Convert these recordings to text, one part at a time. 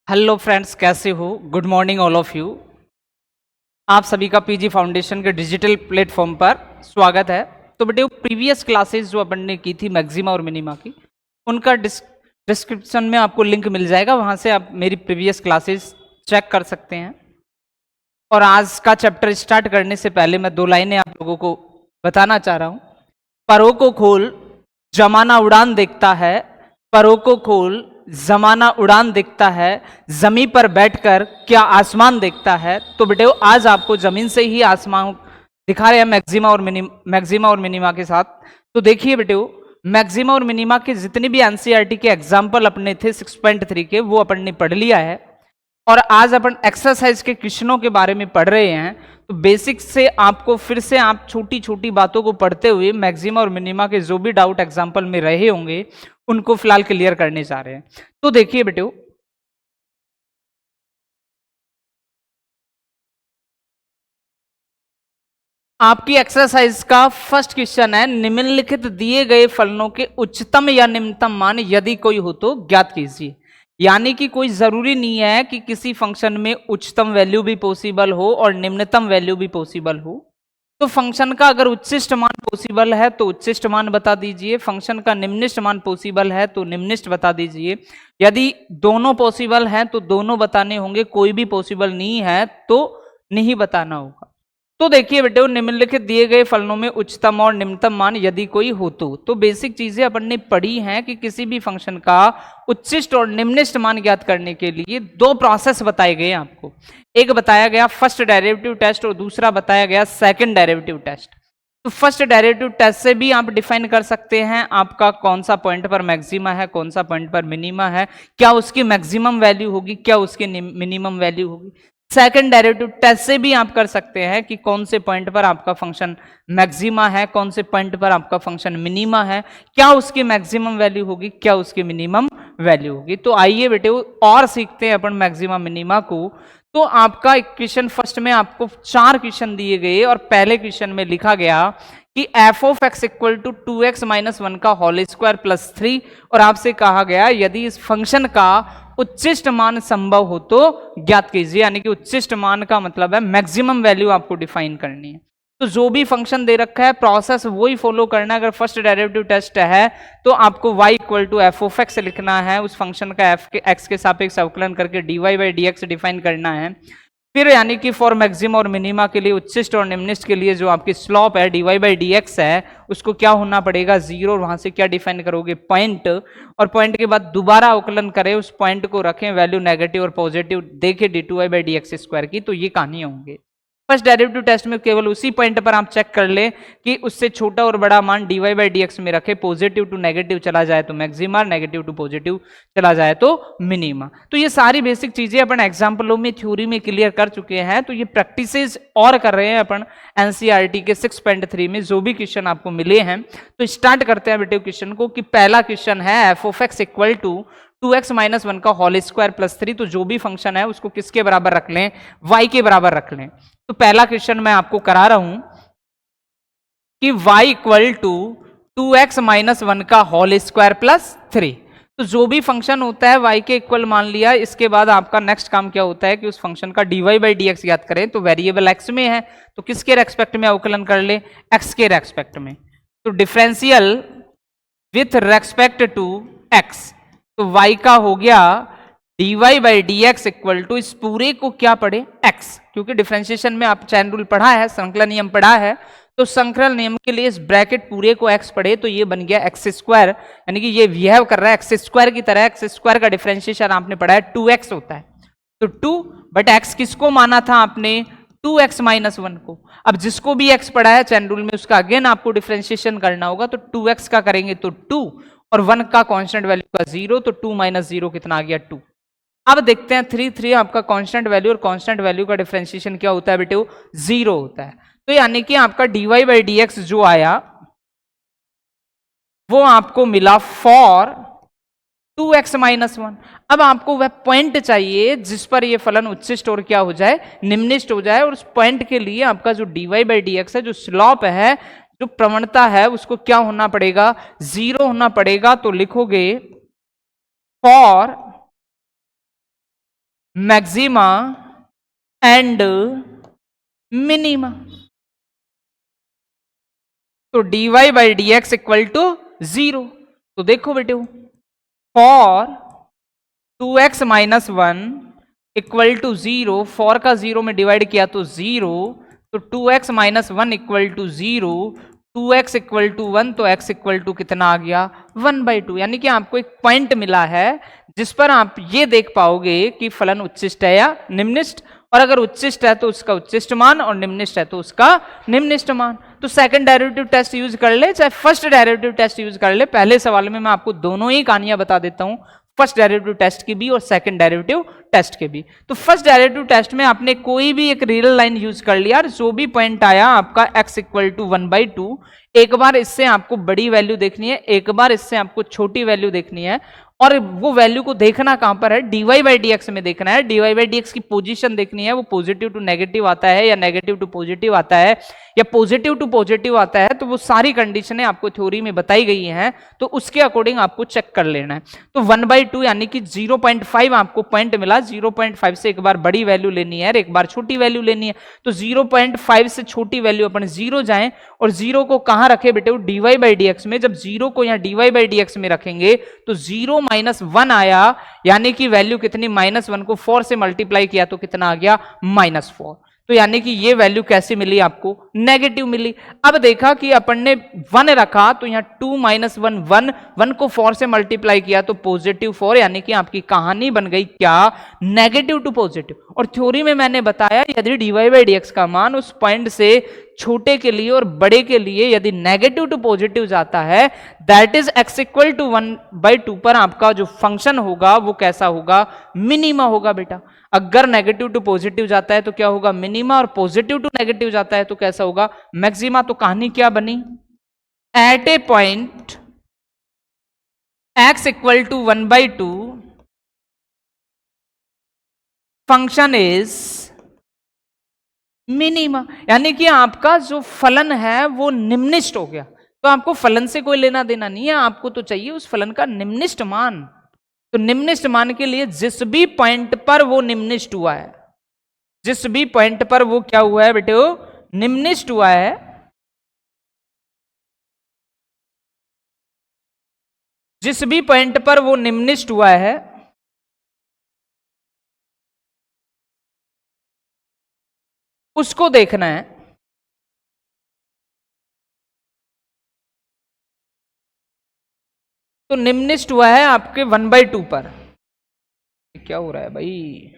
Hello friends, कैसे हो? Good morning all of you. आप सभी का पीजी फाउंडेशन के डिजिटल प्लेटफॉर्म पर स्वागत है। तो बेटे, प्रीवियस क्लासेस जो अपन ने की थी मैक्सिमा और मिनिमा की, उनका डिस्क्रिप्शन में आपको लिंक मिल जाएगा, वहां से आप मेरी प्रीवियस क्लासेस चेक कर सकते हैं। और आज का चैप्टर स्टार्ट करने से पहले मैं 2 लाइनें आप लोगों को बताना चाह रहा हूं। परों को खोल, जमाना उड़ान देखता है। परों को खोल, जमाना उड़ान देखता है। जमीन पर बैठकर क्या आसमान देखता है। तो बेटे, आज आपको जमीन से ही आसमान दिखा रहे हैं मैक्सिमा और मिनिमा के साथ। तो देखिए बेटे, मैक्सिमा और मिनिमा के जितने भी एनसीईआरटी के एग्जाम्पल अपने थे 6.3 के, वो अपन ने पढ़ लिया है। और आज अपन एक्सरसाइज के क्वेश्चनों के बारे में पढ़ रहे हैं। तो बेसिक से आपको फिर से आप छोटी छोटी बातों को पढ़ते हुए मैक्सिमा और मिनिमा के जो भी डाउट एग्जाम्पल में रहे होंगे उनको फिलहाल क्लियर करने जा रहे हैं। तो देखिए बेटे, आपकी एक्सरसाइज का फर्स्ट क्वेश्चन है, निम्नलिखित दिए गए फलनों के उच्चतम या निम्नतम मान यदि कोई हो तो ज्ञात कीजिए। यानी कि कोई जरूरी नहीं है कि किसी फंक्शन में उच्चतम वैल्यू भी पॉसिबल हो और निम्नतम वैल्यू भी पॉसिबल हो। तो फंक्शन का अगर उच्चिष्ट मान पॉसिबल है तो उच्चिष्ट मान बता दीजिए, फंक्शन का निम्निष्ट मान पॉसिबल है तो निम्निष्ट बता दीजिए। यदि दोनों पॉसिबल हैं तो दोनों बताने होंगे, कोई भी पॉसिबल नहीं है तो नहीं बताना होगा। तो देखिए बेटे, निम्नलिखित दिए गए फलनों में उच्चतम और निम्नतम मान यदि कोई हो तो बेसिक चीजें अपन ने पढ़ी हैं कि किसी भी फंक्शन का उच्चिष्ट और निम्निष्ट मान ज्ञात करने के लिए 2 प्रोसेस बताए गए आपको। एक बताया गया फर्स्ट डेरिवेटिव टेस्ट और दूसरा बताया गया सेकंड डेरिवेटिव टेस्ट। तो फर्स्ट डेरिवेटिव टेस्ट से भी आप डिफाइन कर सकते हैं आपका कौन सा पॉइंट पर मैक्सिमा है, कौन सा पॉइंट पर मिनिमा है, क्या उसकी मैक्सिमम वैल्यू होगी, क्या उसकी मिनिमम वैल्यू होगी। सेकंड डेरिवेटिव टेस्ट से भी आप कर सकते हैं कि कौन से पॉइंट पर आपका फंक्शन मैक्सिमा है, कौन से पॉइंट पर आपका फंक्शन मिनिमा है, क्या उसकी मैक्सिमम वैल्यू होगी, क्या उसकी मिनिमम वैल्यू होगी। तो आइए बेटे और सीखते हैं अपन मैक्सिमा मिनिमा को। तो आपका इक्वेशन फर्स्ट में आपको 4 क्वेश्चन दिए गए और पहले क्वेश्चन में लिखा गया कि F of x equal to 2x minus 1 का होल स्क्वायर प्लस 3, और आपसे कहा गया यदि इस फंक्शन का उच्चिष्ट मान संभव हो तो ज्ञात कीजिए। यानी कि उच्चिष्ट मान का मतलब है मैक्सिमम वैल्यू आपको डिफाइन करनी है। तो जो भी फंक्शन दे रखा है प्रोसेस वही फॉलो करना है। अगर फर्स्ट डेरिवेटिव टेस्ट है तो आपको y equal to F of X लिखना है, उस फंक्शन का एफ के एक्स के सापेक्ष अवकलन करके dy by D x define करना है। फिर यानी कि फॉर मैक्सिमा और मिनिमा के लिए उच्चिष्ट और निम्निष्ट के लिए जो आपकी स्लॉप है dy बाई डी एक्स है, उसको क्या होना पड़ेगा 0, और वहां से क्या डिफाइन करोगे पॉइंट, और पॉइंट के बाद दोबारा अवकलन करें, उस पॉइंट को रखें वैल्यू नेगेटिव और पॉजिटिव, देखें d2y by D x square की। तो ये कहानी होंगे। फर्स्ट डेरिवेटिव टेस्ट में केवल उसी पॉइंट पर आप चेक कर ले कि उससे छोटा और बड़ा मान dy बाई डी एक्स में रखे, पॉजिटिव टू नेगेटिव चला जाए तो मैक्सिमा, नेगेटिव टू पॉजिटिव चला जाए तो मिनिमा। तो ये सारी बेसिक चीजें अपन एग्जाम्पलों में थ्योरी में क्लियर कर चुके हैं। तो ये प्रैक्टिसेस और कर रहे हैं अपन एनसीईआरटी के 6.3 में जो भी क्वेश्चन आपको मिले हैं। तो स्टार्ट करते हैं बेटे क्वेश्चन को कि पहला क्वेश्चन है F of x equal to 2x minus 1 का होल स्क्वायर प्लस 3। तो जो भी फंक्शन है उसको किसके बराबर रख लें, y के बराबर रख लें। तो पहला क्वेश्चन मैं आपको करा रहा हूं कि y equal to 2x minus 1 का होल स्क्वायर प्लस 3। तो जो भी फंक्शन होता है y के इक्वल मान लिया, इसके बाद आपका नेक्स्ट काम क्या होता है कि उस फंक्शन का dy बाई डी एक्स ज्ञात करें। तो वेरिएबल x में है तो किसके रेस्पेक्ट में अवकलन कर ले, x के रेस्पेक्ट में। तो differential with respect to x, तो y का हो गया dy by D x equal to, इस पूरे को क्या पढ़े x, क्योंकि डिफरेंशिएशन में आप चैन रूल पढ़ा है, श्रृंखला नियम पढ़ा है। तो श्रृंखला नियम के लिए इस ब्रैकेट पूरे को x पढ़े तो ये बन गया एक्स स्क्वायर, यानी कि ये बिहेव कर रहा है एक्स स्क्वायर की तरह। एक्स स्क्वायर का डिफरेंशिएशन आपने पढ़ा है 2x होता है, तो 2, बट x किसको माना था आपने 2x माइनस 1 को। अब जिसको भी x पढ़ा है चैन रूल में उसका अगेन आपको डिफरेंशिएशन करना होगा। तो 2x का करेंगे तो 2 और 1 का कांस्टेंट वैल्यू का 0, तो 2 माइनस 0 कितना आ गया 2। अब देखते हैं 3 आपका कांस्टेंट वैल्यू, और कांस्टेंट वैल्यू का डिफरेंशिएशन क्या होता है बेटे, 0 होता है। तो यानी कि आपका dy बाई डी एक्स जो आया वो आपको मिला फॉर 2x माइनस 1। अब आपको वह पॉइंट चाहिए जिस पर ये फलन उच्चिष्ट और क्या हो जाए, निम्निष्ट हो जाए। और उस पॉइंट के लिए आपका जो dy बाई डी एक्स है, जो स्लॉप है, जो प्रवणता है, उसको क्या होना पड़ेगा 0 होना पड़ेगा। तो लिखोगे फॉर मैक्सिमा एंड मिनिमा। तो dy by D x equal to 0। तो देखो बेटे, for 2x minus 1 equal to 0, for का 0 में डिवाइड किया तो 0, तो 2x minus 1 equal to 0, 2x equal to 1, तो x इक्वल टू कितना आ गया 1/2। यानी कि आपको एक पॉइंट मिला है जिस पर आप ये देख पाओगे कि फलन उच्चिष्ट है या निम्निष्ट, और अगर उच्चिष्ट है तो उसका उच्चिष्ट मान और निम्निष्ट है तो उसका निम्निष्ट मान। तो सेकंड डेरिवेटिव टेस्ट यूज कर ले चाहे फर्स्ट डेरिवेटिव टेस्ट यूज कर ले, पहले सवाल में मैं आपको दोनों ही कहानियां बता देता हूं, फर्स्ट डेरिवेटिव टेस्ट की भी और सेकंड डेरिवेटिव टेस्ट के भी। तो फर्स्ट डेरिवेटिव टेस्ट में आपने कोई भी एक रियल लाइन यूज कर लिया और जो भी पॉइंट आया आपका x इक्वल टू 1/2, एक बार इससे आपको बड़ी वैल्यू देखनी है, एक बार इससे आपको छोटी वैल्यू देखनी है, और वो वैल्यू को देखना कहां पर है, dy बाई डी एक्स में देखना है। dy बाई डी एक्स की पोजीशन देखनी है, वो पॉजिटिव टू नेगेटिव आता है या नेगेटिव टू पॉजिटिव आता है या पॉजिटिव टू पॉजिटिव आता है, तो वो सारी कंडीशनें आपको थ्योरी में बताई गई हैं, तो उसके अकॉर्डिंग आपको चेक कर लेना है। तो 1/2 यानी कि 0.5 आपको पॉइंट मिला, 0.5 से एक बार बड़ी वैल्यू लेनी है और एक बार छोटी वैल्यू लेनी है। तो 0.5 से छोटी वैल्यू अपन 0 जाएं, और 0 को कहां रखे बेटे, dy बाई डी एक्स में। जब 0 को यहां dy बाई डी एक्स में रखेंगे तो 0 माइनस 1 आया, यानी कि वैल्यू कितनी, -1 को 4 से मल्टीप्लाई किया तो कितना आ गया -4। तो यानी कि ये वैल्यू कैसी मिली आपको, नेगेटिव मिली। अब देखा कि अपन ने 1 रखा तो यहां 2 माइनस 1 1, 1 को 4 से मल्टीप्लाई किया तो +4, यानी कि आपकी कहानी बन गई क्या, नेगेटिव टू पॉजिटिव। और थ्योरी में मैंने बताया यदि dy बाई डी एक्स का मान उस पॉइंट से छोटे के लिए और बड़े के लिए यदि नेगेटिव टू पॉजिटिव जाता है, that is x equal to 1/2 पर आपका जो फंक्शन होगा वो कैसा होगा, मिनिमा होगा बेटा। अगर नेगेटिव टू पॉजिटिव जाता है तो क्या होगा, मिनिमा, और पॉजिटिव टू नेगेटिव जाता है तो कैसा होगा, मैक्सिमा। तो कहानी क्या बनी, at a point x equal to 1/2 function is minima, यानी कि आपका जो फलन है वो निम्निष्ट हो गया। तो आपको फलन से कोई लेना देना नहीं है, आपको तो चाहिए उस फलन का निम्निष्ट मान। तो निम्निष्ट मान के लिए जिस भी पॉइंट पर वो निम्निष्ट हुआ है, जिस भी पॉइंट पर वो क्या हुआ है बेटे, वो निम्निष्ट हुआ है, जिस भी पॉइंट पर वो निम्निष्ट हुआ है उसको देखना है। तो निम्निष्ट हुआ है आपके 1/2 पर। क्या हो रहा है भाई,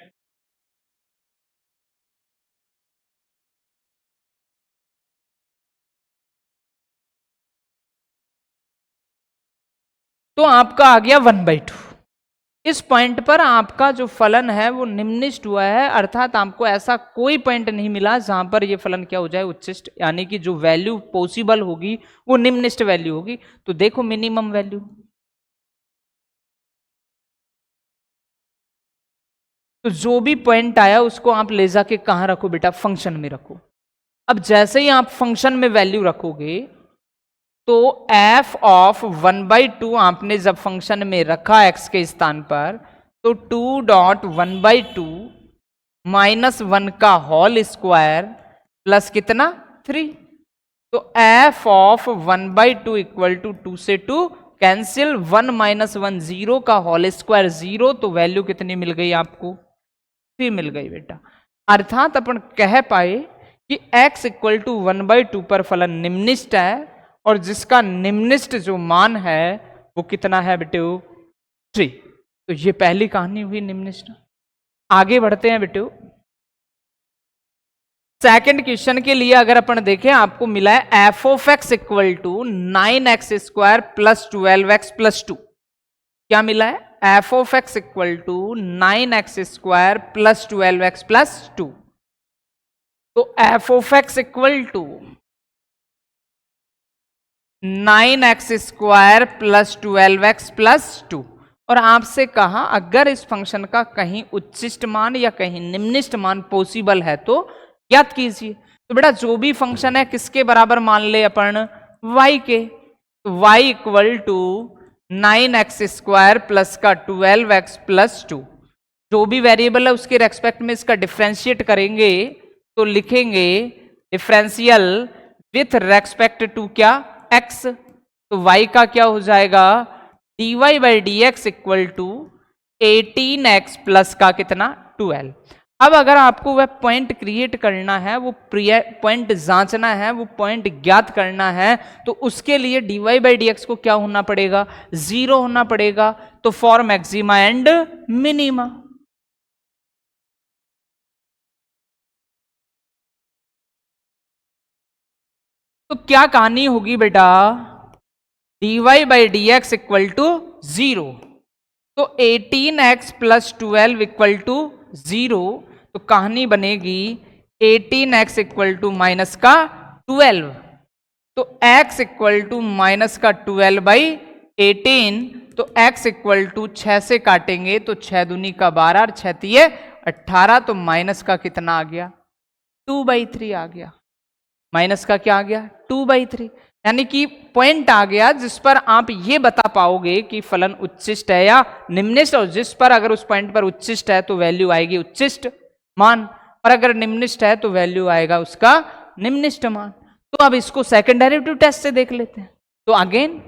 तो आपका आ गया 1/2। इस पॉइंट पर आपका जो फलन है वो निम्निष्ट हुआ है, अर्थात आपको ऐसा कोई पॉइंट नहीं मिला जहां पर ये फलन क्या हो जाए, उच्चिष्ट, यानी कि जो वैल्यू पॉसिबल होगी वो निम्निष्ट वैल्यू होगी। तो देखो मिनिमम वैल्यू, तो जो भी पॉइंट आया उसको आप ले जाके कहां रखो बेटा, फंक्शन में रखो। अब जैसे ही आप फंक्शन में वैल्यू रखोगे तो f ऑफ 1/2 आपने जब फंक्शन में रखा x के स्थान पर, तो 2.1/2 -1 का होल स्क्वायर प्लस कितना 3। तो f ऑफ 1/2 इक्वल टू 2 से 2 कैंसिल, 1 - 1 0 का होल स्क्वायर 0, तो वैल्यू कितनी मिल गई आपको, 3 मिल गई बेटा। अर्थात अपन कह पाए कि x इक्वल टू 1/2 पर फलन निम्निष्ट है, और जिसका निम्निष्ट जो मान है वो कितना है बेटे, 3। तो ये पहली कहानी हुई निम्निष्ट। आगे बढ़ते हैं बेटे, सेकंड क्वेश्चन के लिए अगर अपन देखें, आपको मिला है f of x equal to 9x² plus 12x plus 2। क्या मिला है, f of x equal to 9x² plus 12x plus 2। तो f of x equal to 9x² plus 12x plus 2, और आपसे कहा अगर इस फंक्शन का कहीं उच्चिष्ट मान या कहीं निम्निष्ट मान पॉसिबल है तो ज्ञात कीजिए। तो बेटा जो भी फंक्शन है किसके बराबर मान ले अपन, y के। तो y equal to 9x² plus का 12x प्लस 2। जो भी वेरिएबल है उसके रेस्पेक्ट में इसका डिफरेंशिएट करेंगे तो लिखेंगे डिफरेंशियल विथ रेस्पेक्ट टू क्या x, तो y का क्या हो जाएगा dy by D x equal to 18x plus का कितना 12। अब अगर आपको वह पॉइंट क्रिएट करना है, वो पॉइंट जांचना है, वो पॉइंट ज्ञात करना है, तो उसके लिए dy बाई डी एक्स को क्या होना पड़ेगा 0 होना पड़ेगा। तो फॉर मैक्सिमा एंड मिनिमा, तो क्या कहानी होगी बेटा dy by D x equal to 0, तो 18x प्लस 12 इक्वल टू 0, तो कहानी बनेगी 18x इक्वल टू माइनस का 12, तो x इक्वल टू माइनस का 12 बाई 18, तो x इक्वल टू 6 से काटेंगे तो 6 दूनी का 12 और 6 तिये 18, तो माइनस का कितना आ गया 2/3 आ गया। माइनस का क्या आ गया 2/3, यानी कि पॉइंट आ गया जिस पर आप ये बता पाओगे कि फलन उच्चिष्ट है या निम्निष्ट, और जिस पर अगर उस पॉइंट पर उच्चिष्ट है तो वैल्यू आएगी उच्चिष्ट मान, और अगर निम्निष्ट है तो वैल्यू आएगा उसका निम्निष्ट मान। तो अब इसको सेकंड डेरिवेटिव टेस्ट से देख लेते हैं। तो again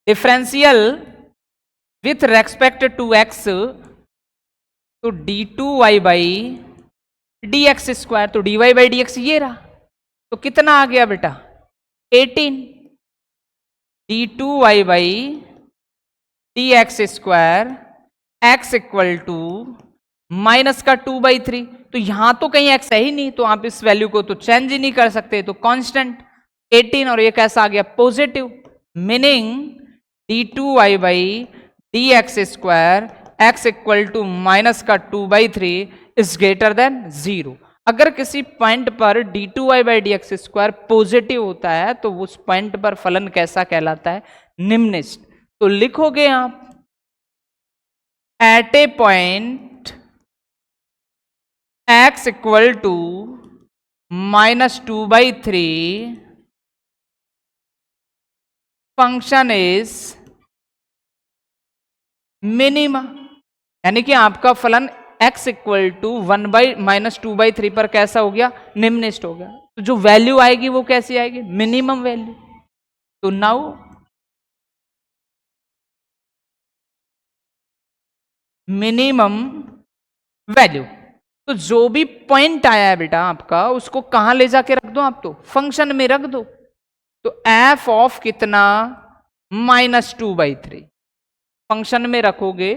differential with respect to x, तो d2y by D x square, तो dy बाई डी एक्स ये रहा, तो कितना आ गया बेटा 18, d2y by D x square x equal to minus का 2/3, तो यहां तो कहीं x है ही नहीं, तो आप इस वैल्यू को तो चेंज ही नहीं कर सकते, तो कांस्टेंट 18, और ये कैसा आ गया positive, meaning d2y by D x square x equal to minus का 2/3 इज ग्रेटर देन 0। अगर किसी पॉइंट पर d2y by D x square positive होता है तो उस पॉइंट पर फलन कैसा कहलाता है निम्निष्ट। तो लिखोगे आप at a point x equal to minus 2/3 function is minima, यानी कि आपका फलन x इक्वल टू 1/-2/3 पर कैसा हो गया निम्निष्ट हो गया। तो जो वैल्यू आएगी वो कैसी आएगी मिनिमम वैल्यू। तो नाउ मिनिमम वैल्यू, तो जो भी पॉइंट आया है बेटा आपका उसको कहां ले जाके रख दो आप, तो फंक्शन में रख दो। तो f ऑफ कितना -2/3 फंक्शन में रखोगे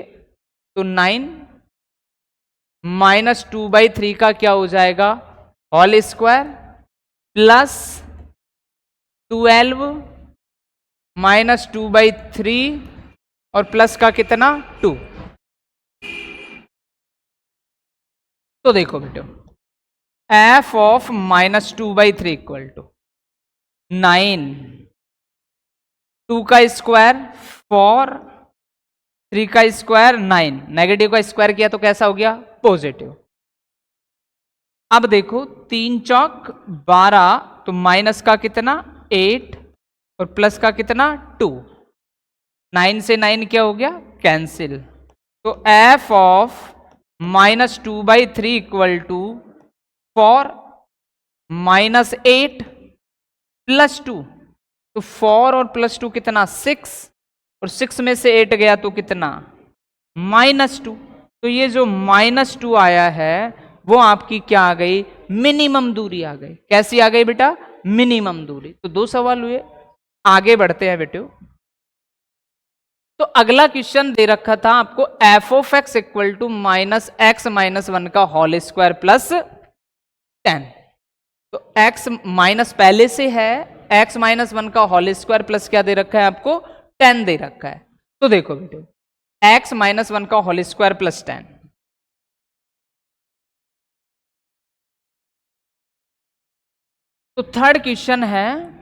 तो 9 -2/3 का क्या हो जाएगा होल स्क्वायर प्लस 12 -2/3 और प्लस का कितना 2। तो देखो बेटो f ऑफ -2/3 इक्वल टू 9, 2 का स्क्वायर 4, 3 का स्क्वायर 9, नेगेटिव का स्क्वायर किया तो कैसा हो गया पॉजिटिव। अब देखो 3 चौक 12, तो माइनस का कितना 8 और प्लस का कितना 2, 9 से 9 क्या हो गया कैंसिल। तो f of -2/3 equal to 4 -8 plus 2, तो 4 और प्लस 2 कितना 6, और 6 में से 8 गया तो कितना -2। तो ये जो -2 आया है वो आपकी क्या आ गई मिनिमम दूरी आ गई। कैसी आ गई बेटा मिनिमम दूरी। तो 2 सवाल हुए, आगे बढ़ते हैं बेटे। तो अगला क्वेश्चन दे रखा था आपको f of x equal to -x-1 का होल स्क्वायर प्लस 10। तो x माइनस पहले से है, x-1 का होल स्क्वायर प्लस क्या दे रखा है आपको 10 दे रखा है। तो देखो बेटे x-1 का होल स्क्वायर प्लस 10, तो थर्ड क्वेश्चन है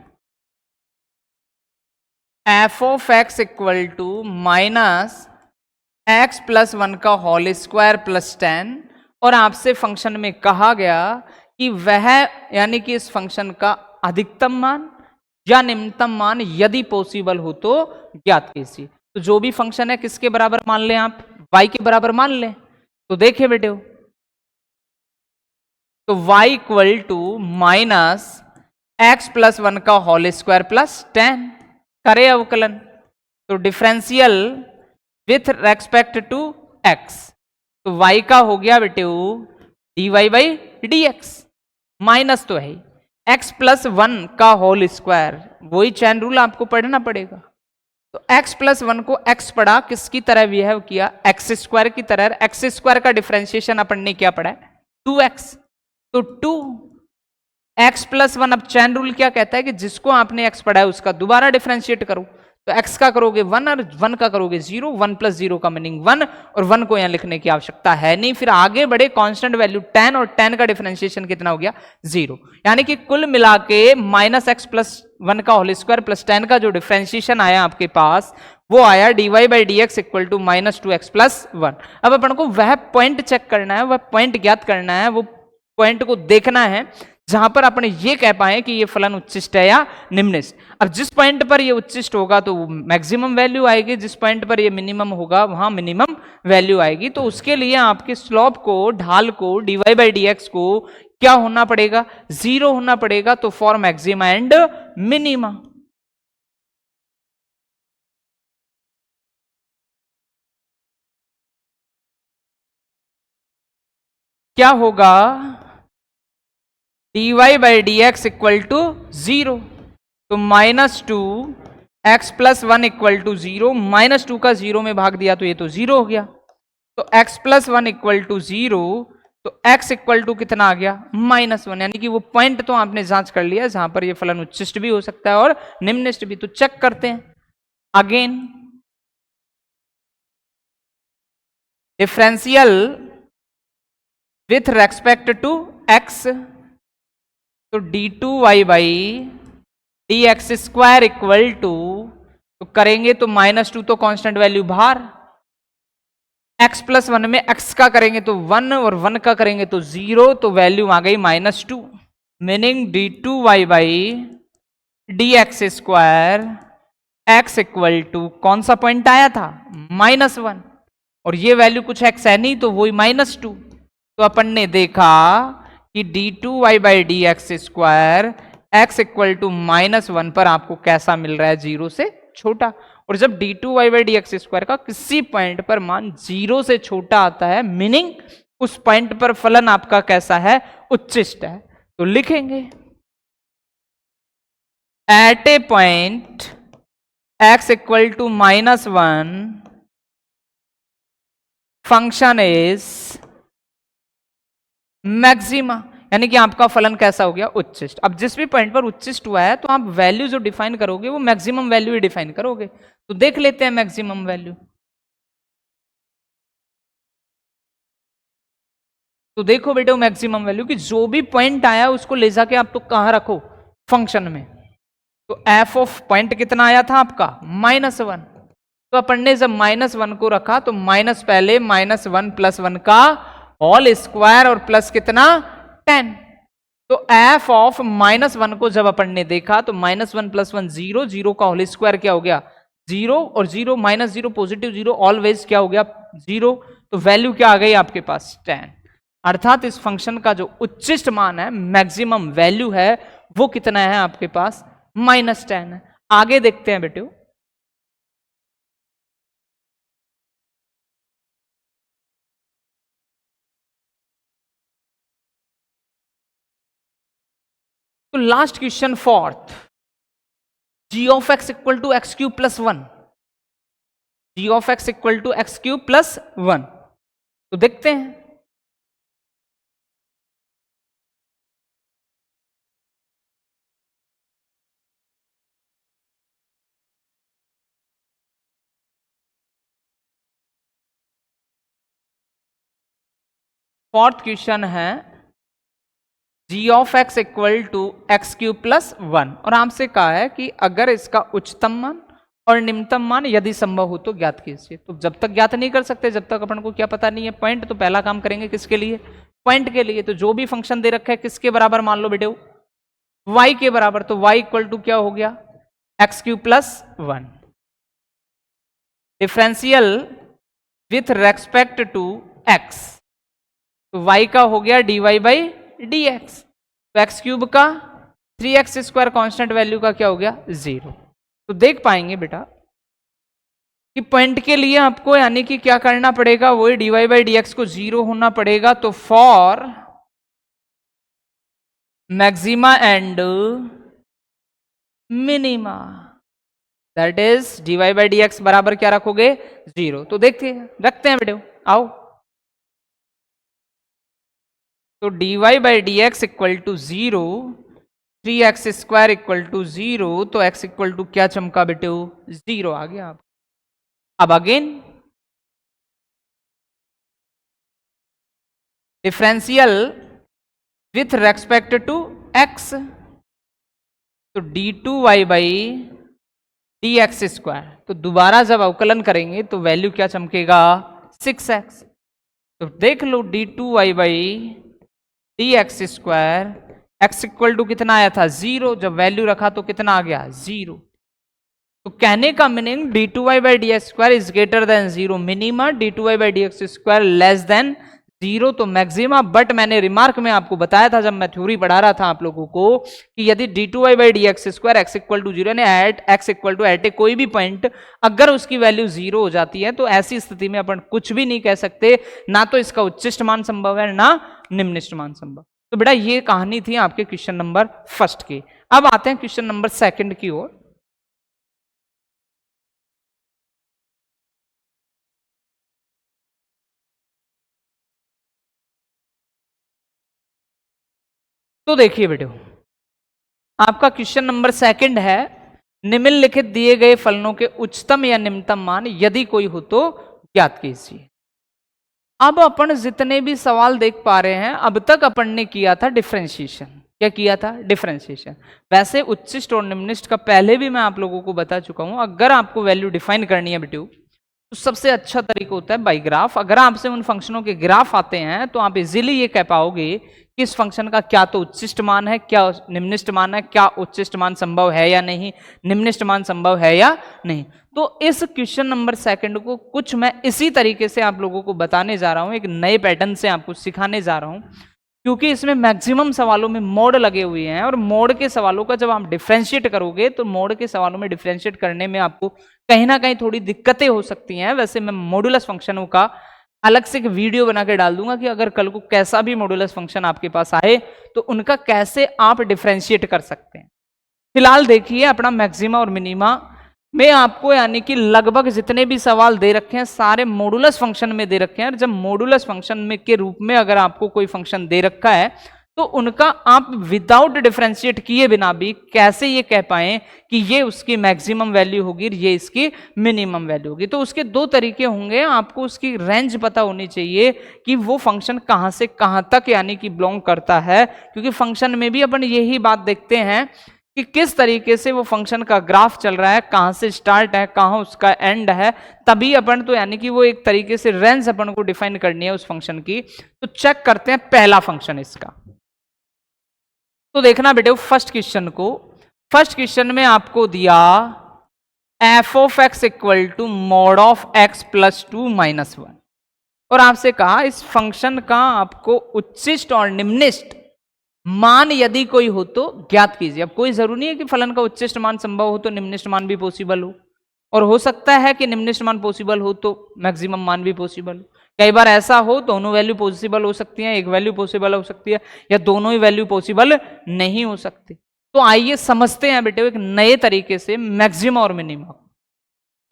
f of x equal to -x+1 का होल स्क्वायर प्लस 10, और आपसे फंक्शन में कहा गया कि वह यानी कि इस फंक्शन का अधिकतम मान या निम्नतम मान यदि पॉसिबल हो तो ज्ञात कीजिए। तो जो भी फंक्शन है किसके बराबर मान लें आप, y के बराबर मान लें। तो देखिए बेटे, तो y equal to minus x plus 1 का होल स्क्वायर प्लस 10 करे अवकलन। तो differential with respect to x, तो y का हो गया बेटे dy by D x, minus तो है x प्लस 1 का होल स्क्वायर, वही चैन रूल आपको पढ़ना पड़ेगा। तो x प्लस 1 को x पढ़ा, किसकी तरह बिहेव किया, एक्स स्क्वायर की तरह। एक्स स्क्वायर का डिफरेंशिएशन अपन ने क्या पढ़ा है, 2x। तो 2x प्लस 1, अब चैन रूल क्या कहता है कि जिसको आपने x पढ़ा है उसका दोबारा डिफरेंशिएट करो। तो x का करोगे 1 और 1 का करोगे 0, 1 प्लस 0 का मीनिंग 1, और 1 को यहां लिखने की आवश्यकता है नहीं। फिर आगे बढ़े, कांस्टेंट वैल्यू 10 और 10 का डिफरेंशिएशन कितना हो गया, 0। यानी कि कुल मिला के माइनस एक्स प्लस 1 का होल स्क्वायर प्लस 10 का जो डिफरेंशिएशन आया आपके पास, वो आया dy by D x equal to minus 2x plus 1। अब अपन को वह पॉइंट चेक करना है, वह पॉइंट ज्ञात करना है, वो पॉइंट को देखना है जहां पर अपने ये कह पाए कि ये फलन उच्चिष्ट है या निम्निष्ट। अब जिस पॉइंट पर ये उच्चिष्ट होगा तो मैक्सिमम वैल्यू आएगी, जिस पॉइंट पर ये मिनिमम होगा वहां मिनिमम वैल्यू आएगी। तो उसके लिए आपके स्लोप को, ढाल को, dy बाई डी एक्स को क्या होना पड़ेगा, 0 होना पड़ेगा। तो फॉर मैक्सिमा एंड मिनिमा, क्या होगा, dy by D x equal to 0। तो minus 2 x plus 1 equal to 0, minus 2 का 0 में भाग दिया तो ये तो 0 हो गया। तो x प्लस 1 इक्वल टू 0, तो x इक्वल टू कितना आ गया, माइनस 1। यानी कि वो पॉइंट तो आपने जांच कर लिया जहां पर ये फलन उच्चिष्ट भी हो सकता है और निम्निष्ट भी। तो चेक करते हैं again, differential with respect to x, तो d2y by D x square equal to, तो करेंगे तो माइनस 2 तो कांस्टेंट वैल्यू बाहर, x प्लस 1 में x का करेंगे तो 1 और 1 का करेंगे तो 0, तो वैल्यू आ गई minus 2, meaning d2y by D x square x equal to, कौन सा पॉइंट आया था, माइनस 1, और ये वैल्यू कुछ x है नहीं तो वही माइनस 2। तो अपन ने देखा कि d2y by D x square x equal to minus 1 पर आपको कैसा मिल रहा है, 0 से छोटा। और जब d2y by D x square का किसी पॉइंट पर मान 0 से छोटा आता है, मीनिंग उस पॉइंट पर फलन आपका कैसा है, उच्चिष्ट है। तो लिखेंगे at a point x equal to minus 1 function is maxima, यानी कि आपका फलन कैसा हो गया, उच्चिष्ट। अब जिस भी पॉइंट पर उच्चिष्ट हुआ है तो आप वैल्यू जो डिफाइन करोगे वो मैक्सिमम वैल्यू ही डिफाइन करोगे। तो देख लेते हैं मैक्सिमम वैल्यू। तो देखो बेटे, मैक्सिमम वैल्यू कि जो भी पॉइंट आया उसको ले जाके आप तो कहां रखो, फंक्शन में। तो एफ ऑफ पॉइंट कितना आया था आपका, माइनस 1। तो अपन ने जब माइनस 1 को रखा तो माइनस पहले माइनस 1 प्लस 1 का होल स्क्वायर और प्लस कितना 10। तो एफ ऑफ माइनस 1 को जब अपन ने देखा तो माइनस 1 प्लस 1 0, 0 का होल स्क्वायर क्या हो गया 0, और 0 माइनस 0 पॉजिटिव 0 ऑलवेज क्या हो गया 0। तो वैल्यू क्या आ गई आपके पास 10। अर्थात इस फंक्शन का जो उच्चिष्ट मान है, मैक्सिमम वैल्यू है, वो कितना है आपके पास, माइनस 10 है। आगे देखते हैं बेटे, तो last question fourth, g of x equal to x cube plus 1, g of x equal to x cube plus 1। तो देखते हैं, फोर्थ क्वेश्चन है g of x equal to x cube plus 1, और आपसे कहा है कि अगर इसका उच्चतम मान और निम्नतम मान यदि संभव हो तो ज्ञात कीजिए। तो जब तक ज्ञात नहीं कर सकते, जब तक अपन को क्या पता नहीं है पॉइंट, तो पहला काम करेंगे किसके लिए, पॉइंट के लिए। तो जो भी फंक्शन दे रखा है किसके बराबर मान लो बेटे, y के बराबर। तो y इक्वल टू क्या हो गया, x cube plus 1। Differential with respect to x, तो y का हो गया dy बाई डी एक्स, तो एक्स क्यूब का 3x स्क्वायर कॉन्स्टेंट वैल्यू का क्या हो गया 0। तो देख पाएंगे बेटा कि पॉइंट के लिए आपको यानी कि क्या करना पड़ेगा, वही dy बाई डी एक्स को 0 होना पड़ेगा। तो for maxima and minima that is dy by D x बराबर क्या रखोगे 0। तो देखते हैं, रखते हैं बेटे, आओ। तो dy by D x equal to 0, 3x square equal to 0, तो x इक्वल टू क्या चमका बेटे 0 आ गया। आप अब again differential with respect to x, तो d2y by D x square, तो दोबारा जब अवकलन करेंगे तो वैल्यू क्या चमकेगा 6x। तो देख लो d2y by D x square, x equal to कितना आया था 0, जब वैल्यू रखा तो कितना आ गया 0। तो कहने का meaning d2y by D x square is greater then 0 minima, d2y by D x square less than 0 तो मैक्सिमा। बट मैंने रिमार्क में आपको बताया था जब मैं थ्योरी पढ़ा रहा था आप लोगों को कि यदि d2y by D x square x equal to 0 at x equal to at a कोई भी पॉइंट अगर उसकी वैल्यू 0 हो जाती है तो ऐसी स्थिति में अपन कुछ भी नहीं कह सकते, ना तो इसका उच्चिष्ट मान संभव है ना निम्निष्ट मान संभव। तो बेटा ये कहानी थी आपके क्वेश्चन नंबर फर्स्ट की। अब आते हैं क्वेश्चन नंबर सेकंड की ओर। तो देखिए बेटे, आपका क्वेश्चन नंबर सेकंड है, निम्नलिखित दिए गए फलनों के उच्चतम या निम्नतम मान यदि कोई हो तो ज्ञात कीजिए। अब अपन जितने भी सवाल देख पा रहे हैं अब तक अपन ने किया था डिफरेंशिएशन। क्या किया था डिफरेंशिएशन। वैसे उच्चिष्ट और निम्निष्ट का पहले भी मैं आप लोगों को बता चुका हूं। अगर आपको वैल्यू डिफाइन करनी है बेटे तो सबसे अच्छा तरीका होता है बाई ग्राफ। अगर आपसे उन फंक्शनों के ग्राफ आते हैं तो आप इजीली ये कह पाओगे कि इस फंक्शन का क्या तो उच्चिष्ट मान है, क्या निम्निष्ट मान है, क्या उच्चिष्ट मान संभव है या नहीं, निम्निष्ट मान संभव है या नहीं। तो इस क्वेश्चन नंबर सेकंड को कुछ मैं इसी तरीके से आप लोगों को बताने जा रहा हूं, एक नए पैटर्न से आपको सिखाने जा रहा हूं, क्योंकि इसमें मैक्सिमम सवालों में मोड लगे हुए हैं और मोड के सवालों का जब आप डिफरेंशिएट करोगे तो मोड के सवालों में डिफरेंशिएट करने में आपको कहीं ना कहीं थोड़ी दिक्कतें हो सकती हैं। वैसे मैं मॉडुलस फंक्शनों का अलग से एक वीडियो बना के डाल दूंगा कि अगर कल को कैसा भी मॉडुलस फंक्शन आपके पास आए तो उनका कैसे आप डिफरेंशिएट कर सकते हैं। फिलहाल देखिए अपना मैक्सिमा और मिनिमा में आपको यानी कि लगभग जितने भी सवाल दे रखे हैं सारे मॉडुलस फंक्शन में दे रखे हैं। और जब मॉडुलस फंक्शन में के रूप में अगर आपको कोई फंक्शन दे रखा है तो उनका आप विदाउट डिफरेंशिएट किए बिना भी कैसे ये कह पाए कि ये उसकी मैक्सिमम वैल्यू होगी, ये इसकी मिनिमम वैल्यू होगी। तो उसके दो तरीके होंगे। आपको उसकी रेंज पता होनी चाहिए कि वो फंक्शन कहाँ से कहाँ तक यानी कि बिलोंग करता है, क्योंकि फंक्शन में भी अपन यही बात देखते हैं कि किस तरीके से वो फंक्शन का ग्राफ चल रहा है, कहां से स्टार्ट है, कहां उसका एंड है, तभी अपन तो यानी कि वो एक तरीके से रेंज अपन को डिफाइन करनी है उस फंक्शन की। तो चेक करते हैं पहला फंक्शन इसका। तो देखना बेटे फर्स्ट क्वेश्चन को। फर्स्ट क्वेश्चन में आपको दिया f of x equal to mod of x plus 2 minus 1 और आपसे कहा इस फंक्शन का आपको उच्चिष्ट और निम्निष्ट मान यदि कोई हो तो ज्ञात कीजिए। अब कोई जरूरी नहीं है कि फलन का उच्चिष्ट मान संभव हो तो निम्निष्ट मान भी पॉसिबल हो, और हो सकता है कि निम्निष्ट मान पॉसिबल हो तो मैक्सिमम मान भी पॉसिबल हो। कई बार ऐसा हो दोनों वैल्यू पॉसिबल हो सकती है, एक वैल्यू पॉसिबल हो सकती है, या दोनों ही वैल्यू पॉसिबल नहीं हो सकती। तो आइए समझते हैं बेटे एक नए तरीके से मैक्सिमम और मिनिमम।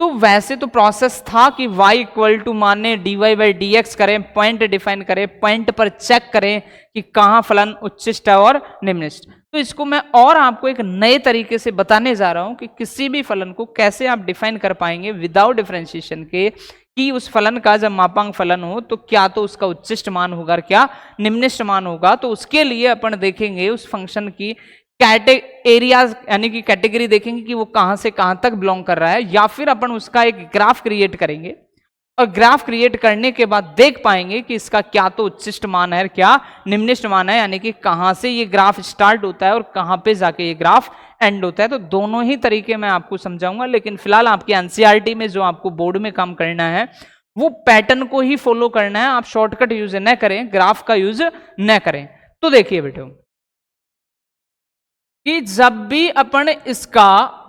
तो वैसे तो प्रोसेस था कि y इक्वल टू माने dy बाई डी एक्स करें, पॉइंट डिफाइन करें, पॉइंट पर चेक करें कि कहां फलन उच्चिष्ट है और निम्निष्ट। तो इसको मैं और आपको एक नए तरीके से बताने जा रहा हूं कि किसी भी फलन को कैसे आप डिफाइन कर पाएंगे विदाउट डिफरेंशिएशन के, कि उस फलन का जब मापांक फलन हो तो क्या तो उसका उच्चिष्ट मान होगा और क्या निम्निष्ट मान होगा। तो उसके लिए अपन देखेंगे उस फंक्शन की एरियाज यानी कि कैटेगरी देखेंगे कि वो कहां से कहां तक बिलोंग कर रहा है, या फिर अपन उसका एक ग्राफ क्रिएट करेंगे और ग्राफ क्रिएट करने के बाद देख पाएंगे कि इसका क्या तो उच्चिष्ट मान है, क्या निम्निष्ट मान है, यानी कि कहां से ये ग्राफ स्टार्ट होता है और कहां पे जाके ये ग्राफ एंड होता है। तो दोनों ही तरीके मैं आपको समझाऊंगा, लेकिन फिलहाल आपकी एनसीईआरटी में जो आपको बोर्ड में काम करना है वो पैटर्न को ही फॉलो करना है, आप शॉर्टकट यूज न करें, ग्राफ का यूज न करें। तो देखिए बेटो कि जब भी अपन इसका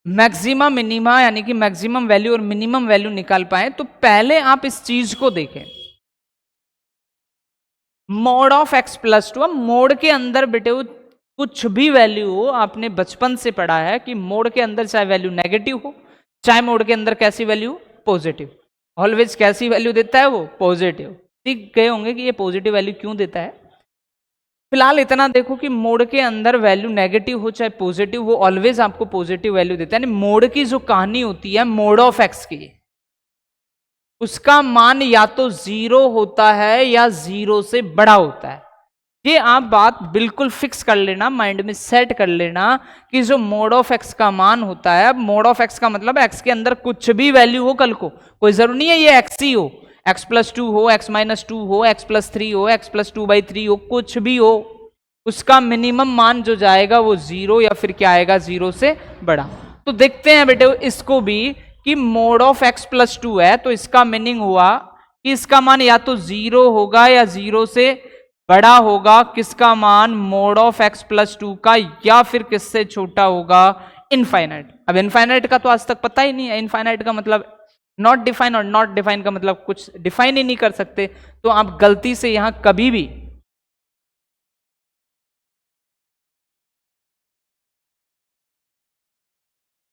मैक्सिमम मिनिमा यानी कि मैक्सिमम वैल्यू और मिनिमम वैल्यू निकाल पाए, तो पहले आप इस चीज को देखें, mode of x plus to. अब मोड के अंदर बेटे कुछ भी वैल्यू हो, आपने बचपन से पढ़ा है कि मोड के अंदर चाहे वैल्यू नेगेटिव हो, चाहे मोड के अंदर कैसी वैल्यू पॉजिटिव, ऑलवेज कैसी वैल्यू देता है वो पॉजिटिव। ठीक कहे होंगे कि ये पॉजिटिव वैल्यू क्यों देता है। फिलहाल इतना देखो कि मोड के अंदर वैल्यू नेगेटिव हो चाहे पॉजिटिव, वो ऑलवेज आपको पॉजिटिव वैल्यू देता है। यानी मोड की जो कहानी होती है मोड ऑफ एक्स की, उसका मान या तो जीरो होता है या जीरो से बड़ा होता है। ये आप बात बिल्कुल फिक्स कर लेना, माइंड में सेट कर लेना कि जो मोड ऑफ एक्स का मान होता है, अब मोड ऑफ एक्स का मतलब एक्स के अंदर कुछ भी वैल्यू हो कल को, कोई जरूरी नहीं है ये एक्स ही हो, एक्स प्लस टू हो, एक्स माइनस टू हो, एक्स प्लस थ्री हो, x plus two by three हो, कुछ भी हो, उसका मिनिमम मान जो जाएगा वो जीरो या फिर क्या आएगा, जीरो से बड़ा। तो देखते हैं बेटे इसको भी कि mode of x plus to है, तो इसका मीनिंग हुआ कि इसका मान या तो जीरो होगा या जीरो से बड़ा होगा। किसका मान, mode of x plus to का, या फिर किससे छोटा होगा, इनफाइनाइट। अब इनफाइनाइट का तो आज तक पता ही नहीं है, इनफाइनाइट का मतलब नॉट डिफाइन, और नॉट डिफाइन का मतलब कुछ डिफाइन ही नहीं कर सकते। तो आप गलती से यहां कभी भी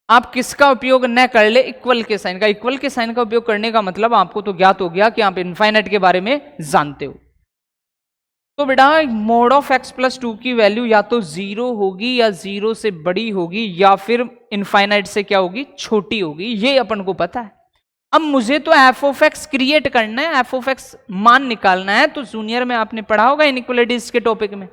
आप किसका उपयोग न कर ले, इक्वल के साइन का। इक्वल के साइन का उपयोग करने का मतलब आपको तो ज्ञात हो गया कि आप इनफाइनाइट के बारे में जानते हो। तो बेटा mode of x plus to की वैल्यू या तो जीरो होगी या जीरो से बड़ी होगी या फिर इनफाइनाइट से क्या होगी, छोटी होगी, ये अपन को पता है। अब मुझे तो एफ ऑफ एक्स क्रिएट करना है, एफ ऑफ एक्स मान निकालना है। तो जूनियर में आपने पढ़ा होगा इनइक्वलिटीज के टॉपिक में,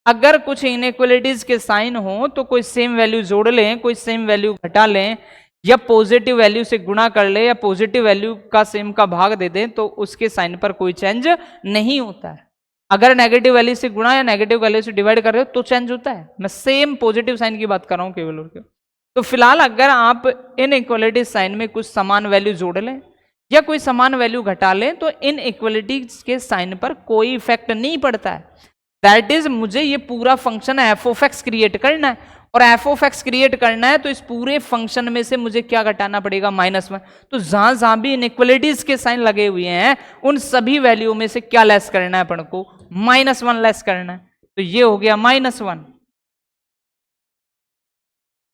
अगर कुछ इनइक्वलिटीज के साइन हो तो कोई सेम वैल्यू जोड़ लें, कोई सेम वैल्यू घटा लें, या पॉजिटिव वैल्यू से गुणा कर ले, या पॉजिटिव वैल्यू का सेम का भाग दे दें, तो उसके साइन पर कोई चेंज नहीं होता है। अगर नेगेटिव वैल्यू से गुणा या नेगेटिव वैल्यू से डिवाइड कर रहे हो तो चेंज होता है। मैं सेम पॉजिटिव साइन की बात कर रहा हूं केवल और केवल। तो फिलहाल अगर आप इन इक्वलिटी साइन में कुछ समान वैल्यू जोड़ लें या कोई समान वैल्यू घटा लें तो इन इक्वलिटीज के साइन पर कोई इफेक्ट नहीं पड़ता है। दैट इज मुझे ये पूरा function F of x create करना है, और एफ ऑफ एक्स क्रिएट करना है तो इस पूरे फंक्शन में से मुझे क्या घटाना पड़ेगा, माइनस वन। तो जहां जहां भी इनइक्वलिटीज के साइन लगे हुए हैं उन सभी वैल्यू में से क्या लेस करना है अपन को, माइनस वन लेस करना है। तो ये हो गया माइनस वन,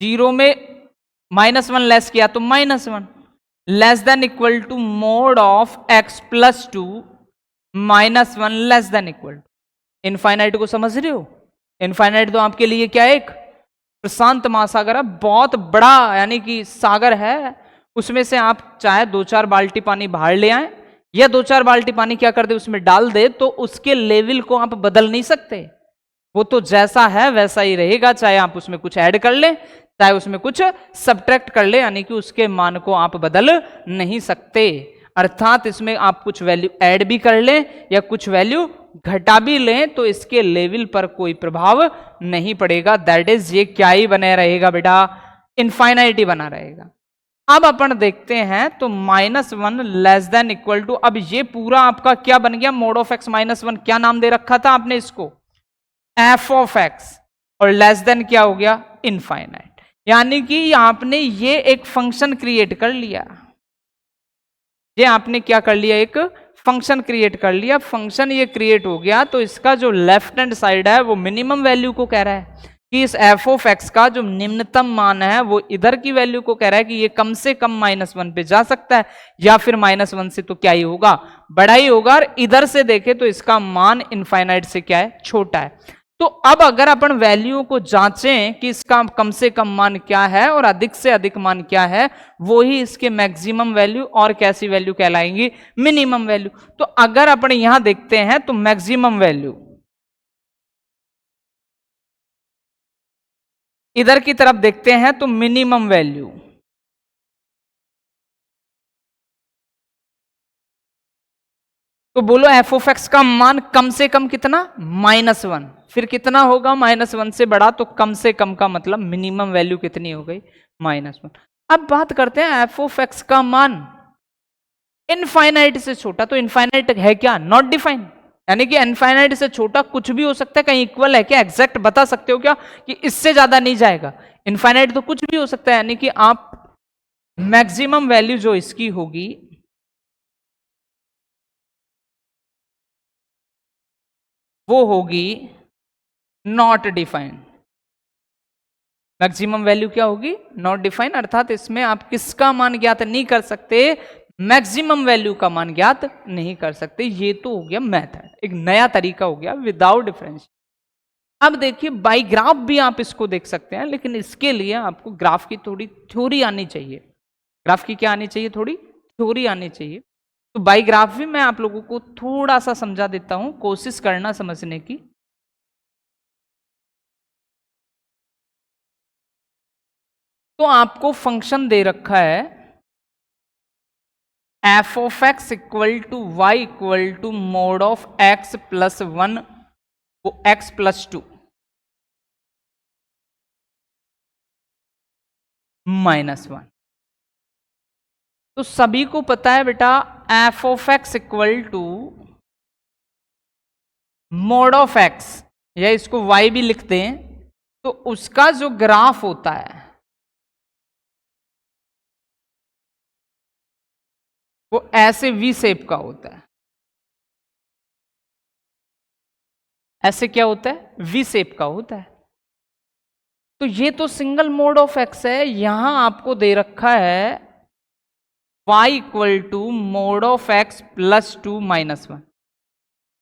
जीरो में माइनस वन लेस किया तो minus one, less than equal to mod of x plus two minus one less than equal to infinite को समझ रहे हो। इनफाइनाइट तो आपके लिए क्या है, एक प्रशांत महासागर है, बहुत बड़ा यानी कि सागर है। उसमें से आप चाहे दो चार बाल्टी पानी बाहर ले आए या दो चार बाल्टी पानी क्या कर दे उसमें डाल दे, तो उसके लेवल को आप बदल नहीं सकते। वो तो जैसा है वैसा ही रहेगा, चाहे आप उसमें कुछ ऐड कर ले चाहे उसमें कुछ सब्ट्रैक्ट कर ले, यानी कि उसके मान को आप बदल नहीं सकते। अर्थात इसमें आप कुछ वैल्यू ऐड भी कर लें या कुछ वैल्यू घटा भी लें तो इसके लेवल पर कोई प्रभाव नहीं पड़ेगा। दैट इज ये क्या ही बने रहेगा बेटा, इनफाइनाइटी बना रहेगा। अब अपन देखते हैं तो minus one less than equal to, अब ये पूरा आपका क्या बन गया, mod of x minus one. क्या नाम दे रखा था आपने इसको, एफ ऑफ एक्स, और लेस देन क्या हो गया, इनफाइनाइट। यानी कि आपने ये एक फंक्शन क्रिएट कर लिया, ये आपने क्या कर लिया, एक फंक्शन क्रिएट कर लिया। फंक्शन ये क्रिएट हो गया तो इसका जो लेफ्ट हैंड साइड है वो मिनिमम वैल्यू को कह रहा है कि इस एफ ऑफ एक्स का जो निम्नतम मान है वो इधर की वैल्यू को कह रहा है कि ये कम से कम माइनस वन पे जा सकता है, या फिर माइनस वन से तो क्या ही होगा, बड़ा ही होगा। और इधर से देखे तो इसका मान इनफाइनाइट से क्या है, छोटा है। तो अब अगर अपन वैल्यू को जांचें कि इसका कम से कम मान क्या है और अधिक से अधिक मान क्या है, वो ही इसके मैक्सिमम वैल्यू और कैसी वैल्यू कहलाएंगी, मिनिमम वैल्यू। तो अगर अपन यहां देखते हैं तो मैक्सिमम वैल्यू, इधर की तरफ देखते हैं तो मिनिमम वैल्यू, तो बोलो एफ ऑफ एक्स का मान कम से कम कितना, -1। फिर कितना होगा -1 से बड़ा, तो कम से कम का मतलब मिनिमम वैल्यू कितनी हो गई, -1। अब बात करते हैं एफ ऑफ एक्स का मान इनफाइनाइट से छोटा, तो इनफाइनाइट है क्या, नॉट डिफाइन, यानी कि इनफाइनाइट से छोटा कुछ भी हो सकता है, कहीं इक्वल है क्या, एग्जैक्ट बता सकते हो क्या कि इससे ज्यादा नहीं जाएगा। इनफाइनाइट तो कुछ भी हो सकता है, यानी कि आप मैक्सिमम वैल्यू जो इसकी होगी वो होगी नॉट डिफाइंड। मैक्सिमम वैल्यू क्या होगी, नॉट डिफाइंड, अर्थात इसमें आप किसका मान ज्ञात नहीं कर सकते, मैक्सिमम वैल्यू का मान ज्ञात नहीं कर सकते। ये तो हो गया मेथड, एक नया तरीका हो गया विदाउट डिफरेंस। अब देखिए बाई ग्राफ भी आप इसको देख सकते हैं, लेकिन इसके लिए आपको ग्राफ की थोड़ी थ्योरी आनी चाहिए। ग्राफ की क्या आनी चाहिए, थोड़ी थ्योरी आनी चाहिए। तो बाई ग्राफ भी मैं आप लोगों को थोड़ा सा समझा देता हूं, कोशिश करना समझने की। तो आपको फंक्शन दे रखा है F of x equal to y equal to mod of x plus 1 वो एक्स प्लस 2 -1। तो सभी को पता है बेटा f of x equal to mod of x, या इसको y भी लिखते हैं, तो उसका जो ग्राफ होता है वो ऐसे वी शेप का होता है। ऐसे क्या होता है, वी शेप का होता है। तो ये तो सिंगल मोड ऑफ एक्स है, यहां आपको दे रखा है y equal to mod of x plus 2 -1,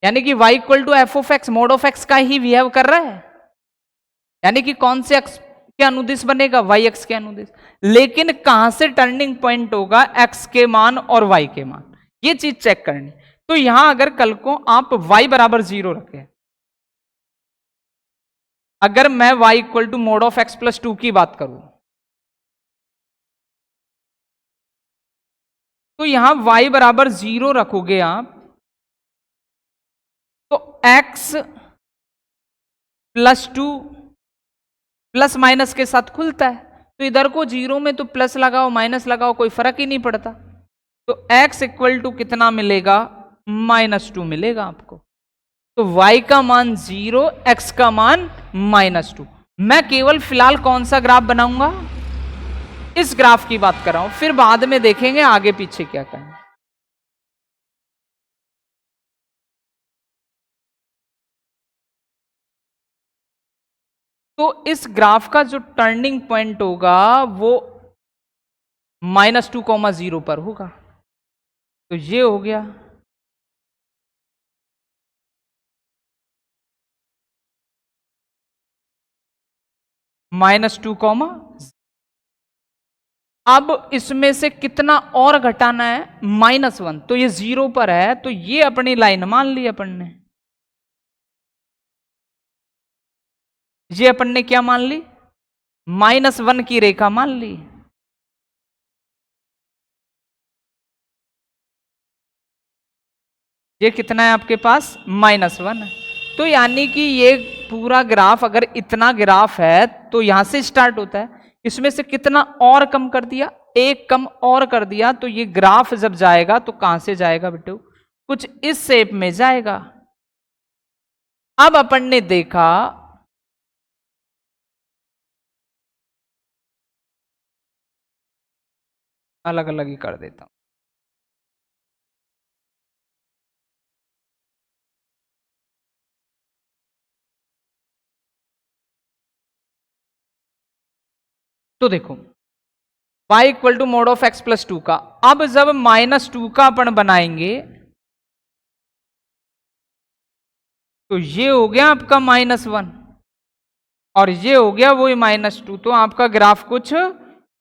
यानी कि y equal to F of x mod of x का ही बिहेव कर रहा है, यानी कि कौन से एक्स के अनुदिश बनेगा, y एक्स के अनुदिश। लेकिन कहां से टर्निंग पॉइंट होगा, x के मान और y के मान, ये चीज चेक करनी। तो यहां अगर कल को आप y बराबर 0 रखें, अगर मैं y equal to mod of x plus 2 की बात करूं, तो यहां y बराबर 0 रखोगे आप, तो x प्लस 2 प्लस माइनस के साथ खुलता है, तो इधर को 0 में तो प्लस लगाओ माइनस लगाओ कोई फर्क ही नहीं पड़ता। तो x इक्वल टू कितना मिलेगा, -2 मिलेगा आपको। तो y का मान 0, x का मान -2। मैं केवल फिलहाल कौन सा ग्राफ बनाऊंगा, इस ग्राफ की बात कर रहा हूं, फिर बाद में देखेंगे आगे पीछे क्या करें। तो इस ग्राफ का जो टर्निंग पॉइंट होगा वो -2,0 पर होगा। तो ये हो गया, -2, अब इसमें से कितना और घटाना है, -1, तो ये 0 पर है, तो ये अपनी लाइन मान ली अपन ने, ये अपन ने क्या मान ली, -1 की रेखा मान ली। ये कितना है आपके पास, -1 है। तो यानी कि ये पूरा ग्राफ अगर इतना ग्राफ है तो यहां से स्टार्ट होता है, इसमें से कितना और कम कर दिया, एक कम और कर दिया, तो ये ग्राफ जब जाएगा तो कहां से जाएगा बेटू, कुछ इस शेप में जाएगा। अब अपन ने देखा अलग अलग ही कर देता हूं, तो देखो y equal to mod of x plus 2 का, अब जब -2 का अपन बनाएंगे तो ये हो गया आपका -1 और ये हो गया वही -2, तो आपका ग्राफ कुछ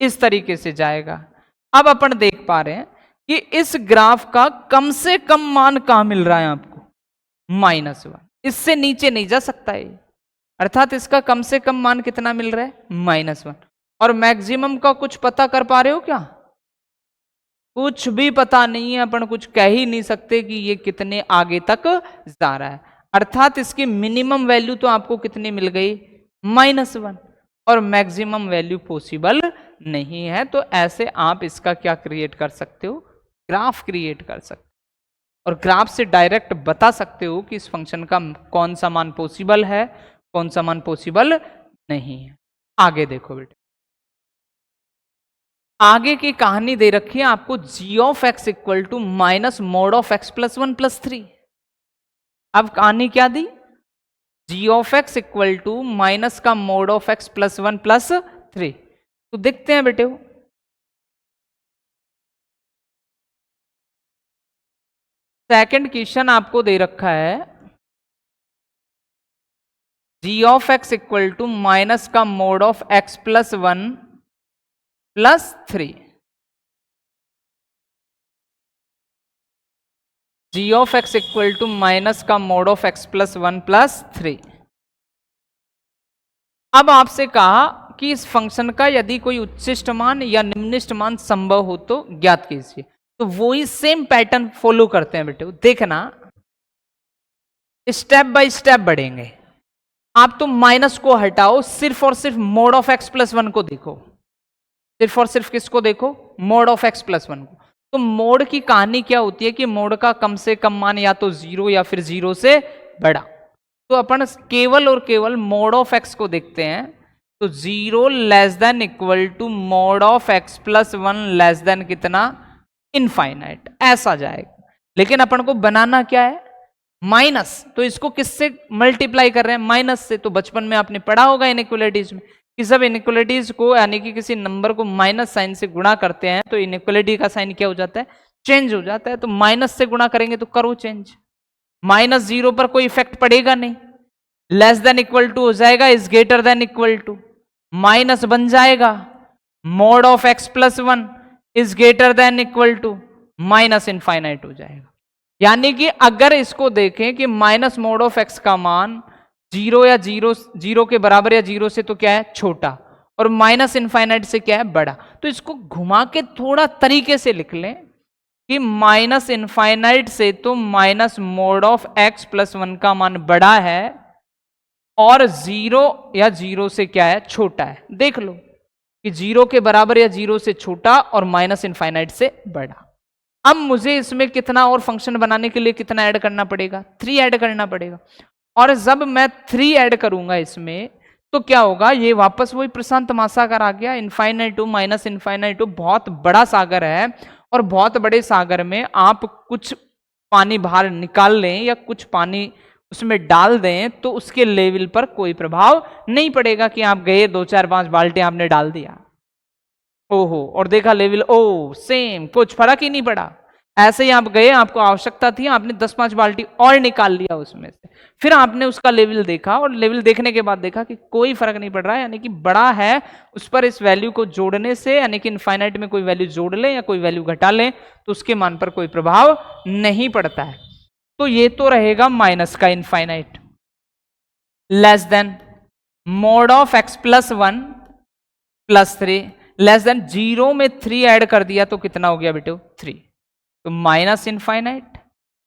इस तरीके से जाएगा। अब अपन देख पा रहे हैं कि इस ग्राफ का कम से कम मान कहां मिल रहा है आपको, -1, इससे नीचे नहीं जा सकता है, अर्थात इसका कम से कम मान कितना मिल रहा है, -1। और मैक्सिमम का कुछ पता कर पा रहे हो क्या, कुछ भी पता नहीं है, अपन कुछ कह ही नहीं सकते कि ये कितने आगे तक जा रहा है। अर्थात इसकी मिनिमम वैल्यू तो आपको कितनी मिल गई, -1, और मैक्सिमम वैल्यू पॉसिबल नहीं है। तो ऐसे आप इसका क्या क्रिएट कर सकते हो, ग्राफ क्रिएट कर सकते हो, और ग्राफ से डायरेक्ट बता सकते हो कि इस फंक्शन का कौन सा मान पॉसिबल है, कौन सा मान पॉसिबल नहीं है। आगे देखो बेटे, आगे की कहानी दे रखी है आपको, g of x equal to minus mod of x plus 1+3। अब कहानी क्या दी, g of x equal to minus का मोड ऑफ एक्स प्लस 1+3। तो देखते हैं बेटे, सेकंड क्वेश्चन आपको दे रखा है, g of x equal to minus का mod of x plus 1+3। g of x equal to minus का मोड ऑफ एक्स प्लस 1+3। अब आपसे कहा कि इस फंक्शन का यदि कोई उच्चिष्ट मान या निम्निष्ट मान संभव हो तो ज्ञात कीजिए। तो वो ही सेम पैटर्न फॉलो करते हैं बेटे, देखना स्टेप बाय स्टेप बढ़ेंगे। आप तो माइनस को हटाओ, सिर्फ और सिर्फ मोड ऑफ एक्स प्लस 1 को देखो, सिर्फ और सिर्फ किसको देखो, मोड ऑफ एक्स प्लस 1 को। तो मोड की कहानी क्या होती है कि मोड का कम से कम मान या तो 0 या फिर 0 से बड़ा। तो अपन केवल और केवल मोड ऑफ एक्स को देखते हैं, तो 0 less than equal to mod of x plus 1 less than कितना, इनफाइनाइट, ऐसा जाएगा। लेकिन अपन को बनाना क्या है, माइनस। तो इसको किससे मल्टीप्लाई कर रहे हैं, माइनस से। तो बचपन में आपने पढ़ा होगा इनइक्वलिटीज में कि सब इनइक्वलिटीज को यानी कि किसी नंबर को माइनस साइन से गुणा करते हैं तो इनइक्वलिटी का साइन क्या हो जाता है, चेंज हो जाता है। तो माइनस से गुणा करेंगे तो करो चेंज, -0 पर कोई इफेक्ट पड़ेगा नहीं, लेस देन इक्वल टू हो जाएगा is greater than equal to, minus बन जाएगा mod of x plus 1 is greater than equal to minus infinite हो जाएगा। यानी कि अगर इसको देखें कि माइनस मोड ऑफ एक्स का मान 0 या 0 के बराबर या 0 से तो क्या है, छोटा, और माइनस इनफाइनाइट से क्या है, बड़ा। तो इसको घुमा के थोड़ा तरीके से लिख लें कि माइनस इनफाइनाइट से तो minus mod of x plus 1 का मान बड़ा है, और 0 या 0 से क्या है, छोटा है। देख लो कि 0 के बराबर या 0 से छोटा और माइनस इनफाइनाइट से बड़ा। अब मुझे इसमें कितना और फंक्शन बनाने के लिए कितना ऐड करना पड़ेगा, 3 ऐड करना पड़ेगा। और जब मैं 3 ऐड करूंगा इसमें तो क्या होगा, ये वापस वही प्रशांत महासागर आ गया, infinite to minus infinite to बहुत बड़ा सागर है, और बहुत बड़े सागर में आप कुछ पानी बाहर निकाल लें या कुछ पानी उसमें डाल दें तो उसके लेवल पर कोई प्रभाव नहीं पड़ेगा कि आप गए 2-4-5 बाल्टी आपने डाल दिया, ओहो, और देखा लेवल ओ सेम, कुछ फर्क ही नहीं पड़ा। ऐसे ही आप गए, आपको आवश्यकता थी, आपने 10-5 बाल्टी और निकाल लिया उसमें से, फिर आपने उसका लेवल देखा, और लेवल देखने के बाद देखा कि कोई फर्क नहीं पड़ रहा है, यानी कि बड़ा है, उस पर इस वैल्यू को जोड़ने से, यानी कि इनफाइनाइट में कोई वैल्यू जोड़ लें या कोई वैल्यू घटा लें तो उसके मान पर कोई प्रभाव नहीं पड़ता है। तो ये तो रहेगा माइनस का infinite, less than mode of x plus 1+3, less than 0 में 3 ऐड कर दिया तो कितना हो गया बेटे, 3, तो माइनस इनफाइनाइट,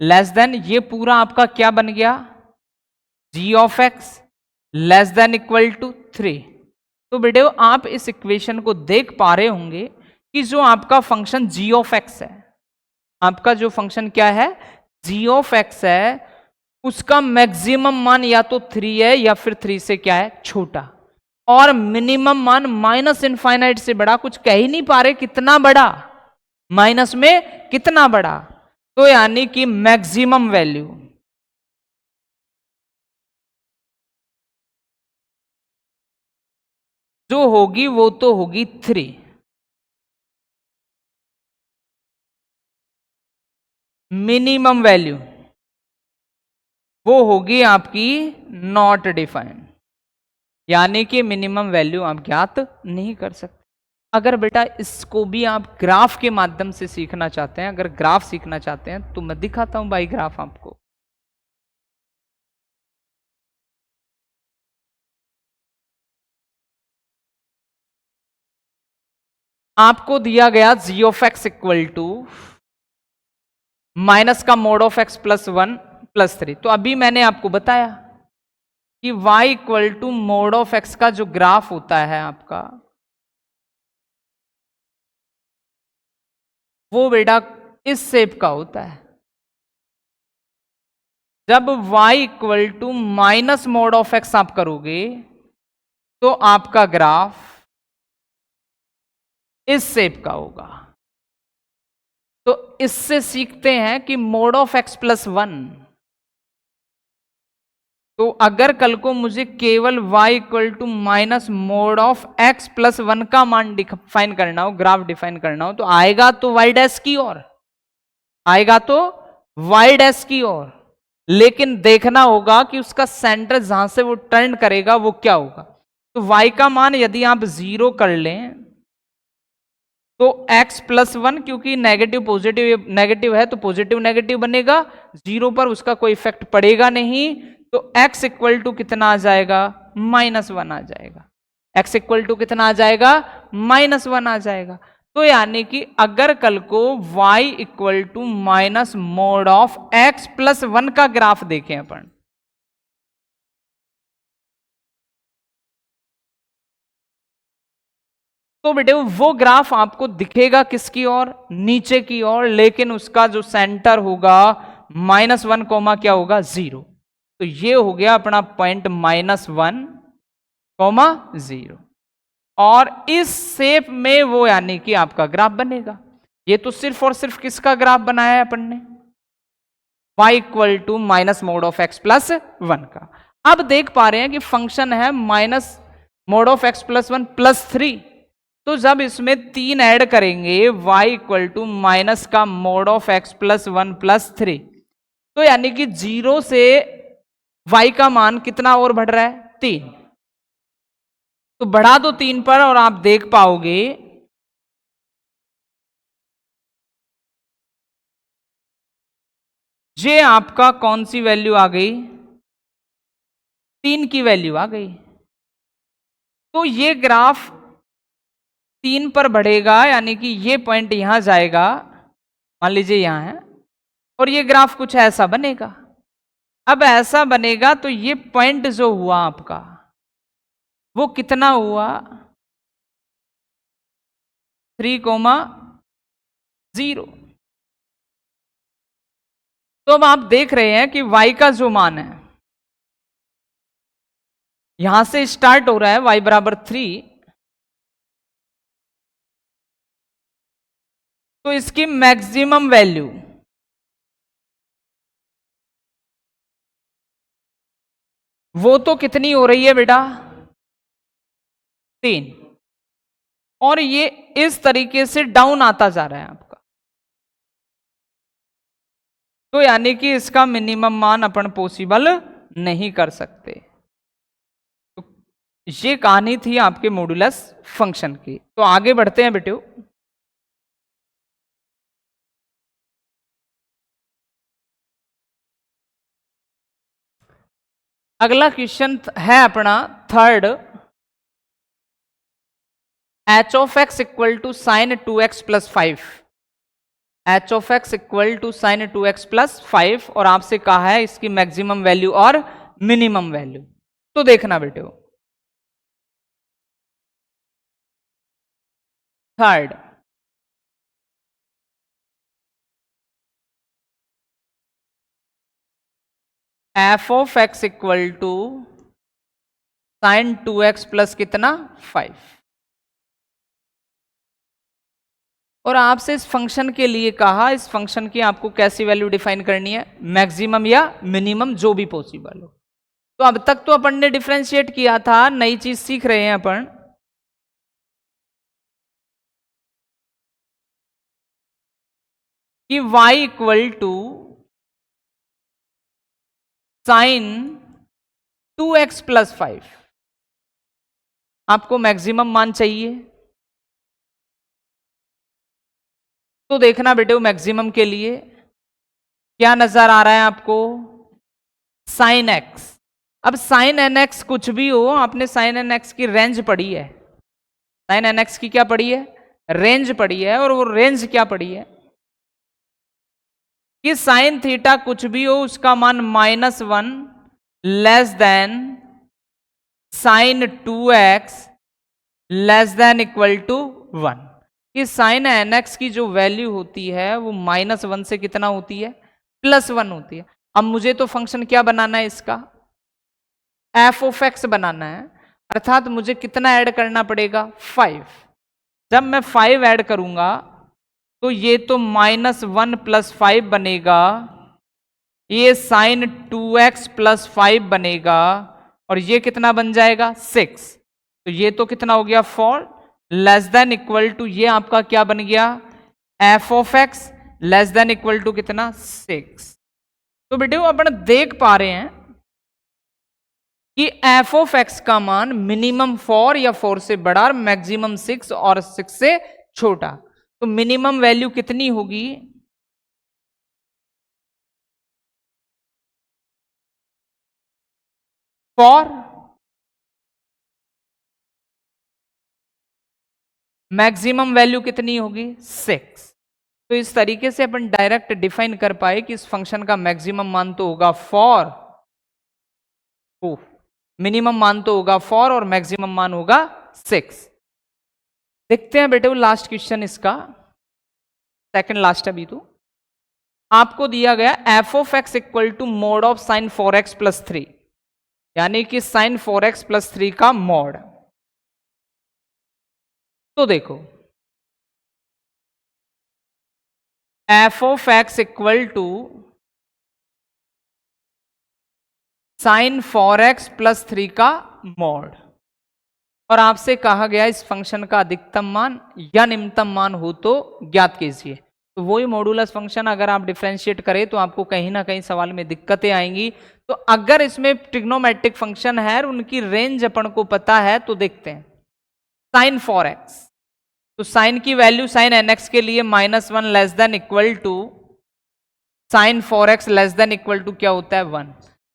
लेस देन ये पूरा आपका क्या बन गया, g of x less than equal to 3। तो बेटे आप इस इक्वेशन को देख पा रहे होंगे कि जो आपका फंक्शन g ऑफ एक्स है, आपका जो फंक्शन क्या है, g ऑफ एक्स है, उसका मैक्सिमम मान या तो 3 है या फिर 3 से क्या है, छोटा, और मिनिमम मान माइनस इनफाइनाइट से बड़ा। कुछ कह ही नहीं पा रहे कितना बड़ा, माइनस में कितना बड़ा, तो यानी कि मैक्सिमम वैल्यू जो होगी वो तो होगी 3, मिनिमम वैल्यू वो होगी आपकी नॉट डिफाइंड, यानी कि मिनिमम वैल्यू आप ज्ञात नहीं कर सकते। अगर बेटा इसको भी आप ग्राफ के माध्यम से सीखना चाहते हैं, अगर ग्राफ सीखना चाहते हैं तो मैं दिखाता हूं बाई ग्राफ आपको। आपको दिया गया g of x equal to minus का mod of x plus 1 plus 3। तो अभी मैंने आपको बताया कि y equal to mod of x का जो ग्राफ होता है आपका, वो बेटा इस शेप का होता है। जब y equal to minus mod of x आप करोगे तो आपका ग्राफ इस शेप का होगा। तो इससे सीखते हैं कि मोड ऑफ एक्स प्लस 1, तो अगर कल को मुझे केवल y equal to minus mod of x plus 1 का मान डिफाइन करना हो, ग्राफ डिफाइन करना हो, तो आएगा तो y डैश की ओर, आएगा तो y डैश की ओर, लेकिन देखना होगा कि उसका सेंटर जहां से वो टर्न करेगा वो क्या होगा। तो y का मान यदि आप 0 कर लें तो x प्लस 1, क्योंकि नेगेटिव पॉजिटिव नेगेटिव है तो पॉजिटिव नेगेटिव बनेगा, 0 पर उसका कोई इफेक्ट पड़ेगा नहीं, तो x इक्वल टू कितना आ जाएगा, -1 आ जाएगा। x इक्वल टू कितना आ जाएगा, -1 आ जाएगा। तो यानी कि अगर कल को y equal to minus mod of x plus 1 का ग्राफ देखें अपन, तो बेटे वो ग्राफ आपको दिखेगा किसकी ओर, नीचे की ओर, लेकिन उसका जो सेंटर होगा -1 कोमा क्या होगा, 0। तो ये हो गया अपना पॉइंट -1 कोमा 0, और इस शेप में वो यानी कि आपका ग्राफ बनेगा। ये तो सिर्फ और सिर्फ किसका ग्राफ बनाया है अपन ने, y equal to minus mod of x plus 1 का। अब देख पा रहे हैं कि फंक्शन है minus mod of x plus 1 plus 3, तो जब इसमें 3 ऐड करेंगे y इक्वल टू माइनस का mod of x plus 1 plus 3, तो यानी कि 0 से y का मान कितना और बढ़ रहा है, 3। तो बढ़ा दो 3 पर और आप देख पाओगे ये आपका कौन सी वैल्यू आ गई, 3 की वैल्यू आ गई। तो ये ग्राफ 3 पर बढ़ेगा, यानी कि ये पॉइंट यहां जाएगा, मान लीजिए यहां है, और ये ग्राफ कुछ ऐसा बनेगा। अब ऐसा बनेगा तो ये पॉइंट जो हुआ आपका वो कितना हुआ, 3,0। तो अब आप देख रहे हैं कि y का जो मान है यहां से स्टार्ट हो रहा है y बराबर 3, तो इसकी मैक्सिमम वैल्यू वो तो कितनी हो रही है बेटा, 3, और ये इस तरीके से डाउन आता जा रहा है आपका। तो यानी कि इसका मिनिमम मान अपन पॉसिबल नहीं कर सकते। तो ये कहानी थी आपके मॉडुलस फंक्शन की। तो आगे बढ़ते हैं बेटे। अगला क्वेश्चन है अपना third, h of x equal to sine 2x plus 5, h of x equal to sine 2x plus 5, और आपसे कहा है इसकी मैक्सिमम वैल्यू और मिनिमम वैल्यू। तो देखना बेटे, third, f of x equal to sine 2x plus कितना 5, और आपसे इस फंक्शन के लिए कहा इस फंक्शन की आपको कैसी वैल्यू डिफाइन करनी है, मैक्सिमम या मिनिमम, जो भी पॉसिबल हो। तो अब तक तो अपन ने डिफरेंशिएट किया था, नई चीज सीख रहे हैं अपन कि y equal to sine 2x plus 5 आपको मैक्सिमम मान चाहिए। तो देखना बेटे, मैक्सिमम के लिए क्या नजर आ रहा है आपको, साइन एक्स। अब साइन एन एक्स कुछ भी हो, आपने साइन एन एक्स की रेंज पढ़ी है, साइन एन एक्स की क्या पढ़ी है, रेंज पड़ी है, और वो रेंज क्या पड़ी है कि साइन थीटा कुछ भी हो उसका मान -1 less than sine 2x less than equal to 1। कि साइन nx की जो वैल्यू होती है वो -1 से कितना होती है, +1 होती है। अब मुझे तो फंक्शन क्या बनाना है, इसका f(x) बनाना है, अर्थात मुझे कितना ऐड करना पड़ेगा, 5। जब मैं 5 ऐड करूंगा तो ये तो -1 + 5 बनेगा, ये साइन 2x + 5 बनेगा, और ये कितना बन जाएगा, 6। तो ये तो कितना हो गया, 4 लेस देन इक्वल टू, ये आपका क्या बन गया, f(x) less than equal to कितना, 6। तो बेटे अपन देख पा रहे हैं कि f(x) का मान मिनिमम 4 या 4 से बड़ा और मैक्सिमम 6 और 6 से छोटा। तो मिनिमम वैल्यू कितनी होगी, 4, मैक्सिमम वैल्यू कितनी होगी, 6। तो इस तरीके से अपन डायरेक्ट डिफाइन कर पाए कि इस फंक्शन का मैक्सिमम मान तो होगा 4, मिनिमम मान तो होगा 4 और मैक्सिमम मान होगा 6। देखते हैं बेटे वो लास्ट क्वेश्चन, इसका सेकंड लास्ट अभी तो आपको दिया गया f(x) equal to mod of sine 4x + 3, यानी कि साइन 4x + 3 का मॉड। तो देखो f(x) equal to sine 4x + 3 का मॉड, और आपसे कहा गया इस फंक्शन का अधिकतम मान या निम्नतम मान हो तो ज्ञात कीजिए। तो वही मॉडुलस फंक्शन अगर आप डिफरेंशिएट करें तो आपको कहीं ना कहीं सवाल में दिक्कतें आएंगी। तो अगर इसमें ट्रिग्नोमेट्रिक फंक्शन है और उनकी रेंज अपन को पता है तो देखते हैं। साइन 4x, तो साइन की वैल्यू साइन nx के लिए -1 less than equal to sine 4x less than equal to क्या होता है, 1।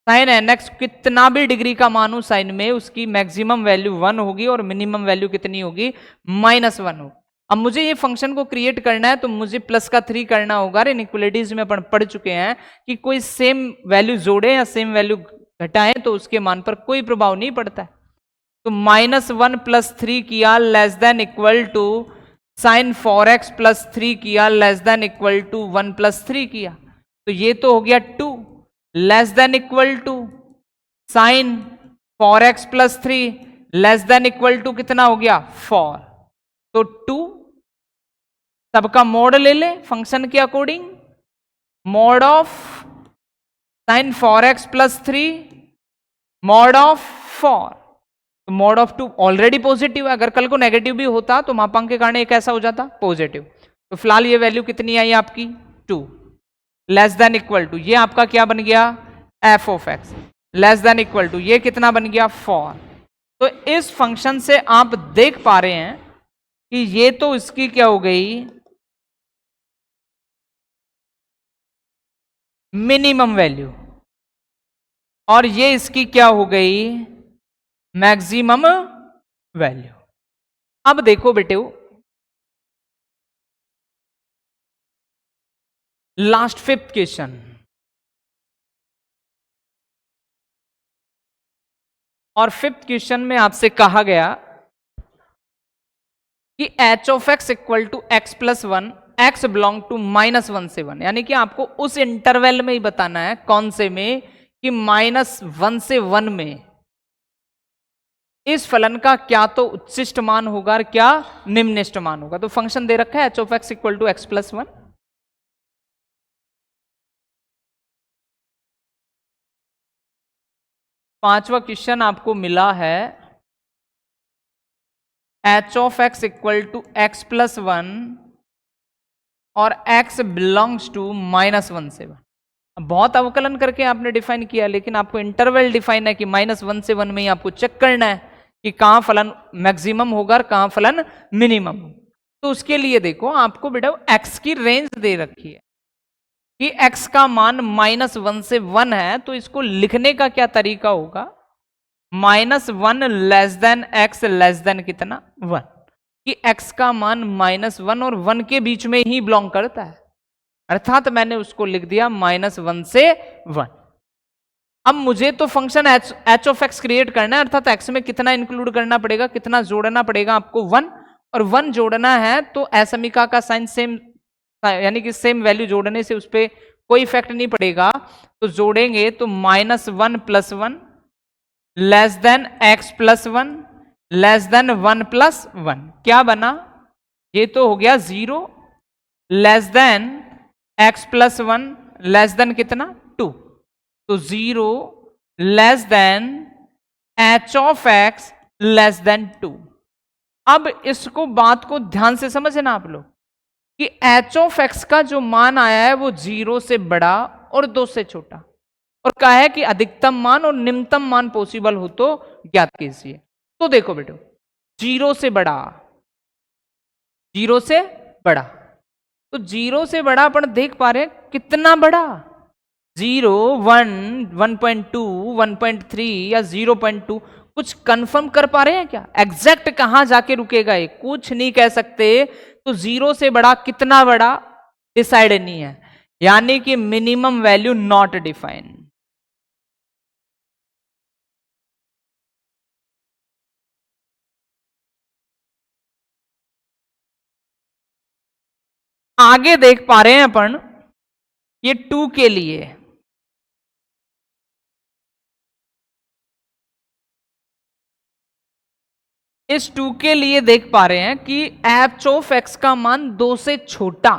साइन nx कितना भी डिग्री का मान हो साइन में, उसकी मैक्सिमम वैल्यू 1 होगी और मिनिमम वैल्यू कितनी होगी, -1 होगी। अब मुझे ये फंक्शन को क्रिएट करना है तो मुझे +3 करना होगा। इनइक्वालिटीज में अपन पढ़ चुके हैं कि कोई सेम वैल्यू जोड़े या सेम वैल्यू घटाएं तो उसके मान पर कोई प्रभाव नहीं पड़ता है। तो -1 + 3 किया less than equal to sine 4x + 3 किया लेस देन इक्वल टू 1 + 3 किया, तो ये तो हो गया 2 less than equal to sine 4x + 3 less than equal to कितना हो गया, 4। तो 2 सबका मोड ले ले फंक्शन के according, mode of sine 4x + 3 mode of 4। तो मोड ऑफ 2 ऑलरेडी पॉजिटिव है, अगर कल को नेगेटिव भी होता तो मापांक के कारण एक ऐसा हो जाता पॉजिटिव। तो फिलहाल ये वैल्यू कितनी आई आपकी, 2 लेस देन इक्वल टू, ये आपका क्या बन गया, f(x) less than equal to, ये कितना बन गया, 4। तो इस फंक्शन से आप देख पा रहे हैं कि ये तो इसकी क्या हो गई, मिनिमम वैल्यू, और ये इसकी क्या हो गई, मैक्सिमम वैल्यू। अब देखो बेटे लास्ट 5th क्वेश्चन, और 5th क्वेश्चन में आपसे कहा गया कि h(x) equal to x + 1 x belong to -1 से 1, यानी कि आपको उस इंटरवल में ही बताना है, कौन से में, कि -1 से 1 में इस फलन का क्या तो उच्चिष्ट मान होगा और क्या निम्निष्ट मान होगा। तो फंक्शन दे रखा है h(x) इक्वल टू x + 1। पांचवा क्वेश्चन आपको मिला है h(x) इक्वल टू x + 1 और x बिलोंग्स टू -1 से 1। बहुत अवकलन करके आपने डिफाइन किया, लेकिन आपको इंटरवल डिफाइन है कि -1 से 1 में ही आपको चेक करना है कि कहां फलन मैक्सिमम होगा और कहां फलन मिनिमम। तो उसके लिए देखो आपको बेटा x की रेंज दे रखी है कि x का मान -1 से 1 है, तो इसको लिखने का क्या तरीका होगा, -1 less then x less than कितना, 1। कि x का मान -1 और 1 के बीच में ही बिलोंग करता है, अर्थात मैंने उसको लिख दिया -1 से 1। अब मुझे तो function h of x create करना है, अर्थात x में कितना इंक्लूड करना पड़ेगा, कितना जोड़ना पड़ेगा आपको 1, और 1 जोड़ना है तो असमीका का साइन सेम, यानी कि सेम वैल्यू जोड़ने से उस पर कोई इफेक्ट नहीं पड़ेगा, तो जोड़ेंगे तो -1 + 1 less then x + 1 less then 1 + 1, क्या बना, ये तो हो गया 0 less then x + 1 less than कितना 2, तो 0 less then h of x less than 2। अब इसको बात को ध्यान से समझना आप लोग कि h ऑफ x का जो मान आया है वो 0 से बड़ा और 2 से छोटा, और कहा है कि अधिकतम मान और निम्नतम मान पॉसिबल हो तो ज्ञात कीजिए। तो देखो बेटो, 0 से बड़ा, 0 से बड़ा, तो 0 से बड़ा अपन देख पा रहे हैं कितना बड़ा, 0, 1, 1.2, 1.3 या 0.2, कुछ कंफर्म कर पा रहे हैं क्या, एग्जैक्ट कहां जाके रुकेगा ये कुछ नहीं कह सकते। तो 0 से बड़ा कितना बड़ा डिसाइड नहीं है, यानी कि मिनिमम वैल्यू नॉट डिफाइन। आगे देख पा रहे हैं अपन ये 2 के लिए, इस 2 के लिए देख पा रहे हैं कि h ऑफ x का मान 2 से छोटा,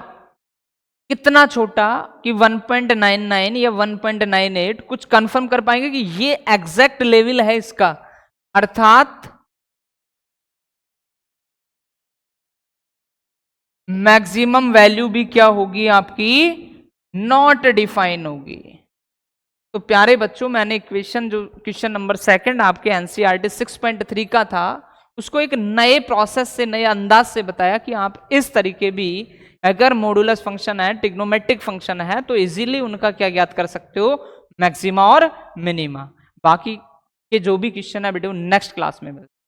कितना छोटा कि 1.99 या 1.98, कुछ कंफर्म कर पाएंगे कि ये एग्जैक्ट लेवल है इसका, अर्थात मैक्सिमम वैल्यू भी क्या होगी आपकी, नॉट डिफाइन होगी। तो प्यारे बच्चों, मैंने क्वेश्चन नंबर 2 आपके एनसीईआरटी 6.3 का था, उसको एक नए प्रोसेस से, नए अंदाज से बताया कि आप इस तरीके भी अगर मॉडुलस फंक्शन है, ट्रिग्नोमेट्रिक फंक्शन है, तो इजीली उनका क्या ज्ञात कर सकते हो, मैक्सिमा और मिनिमा। बाकी के जो भी क्वेश्चन है बेटे वो नेक्स्ट क्लास में मिलते हैं।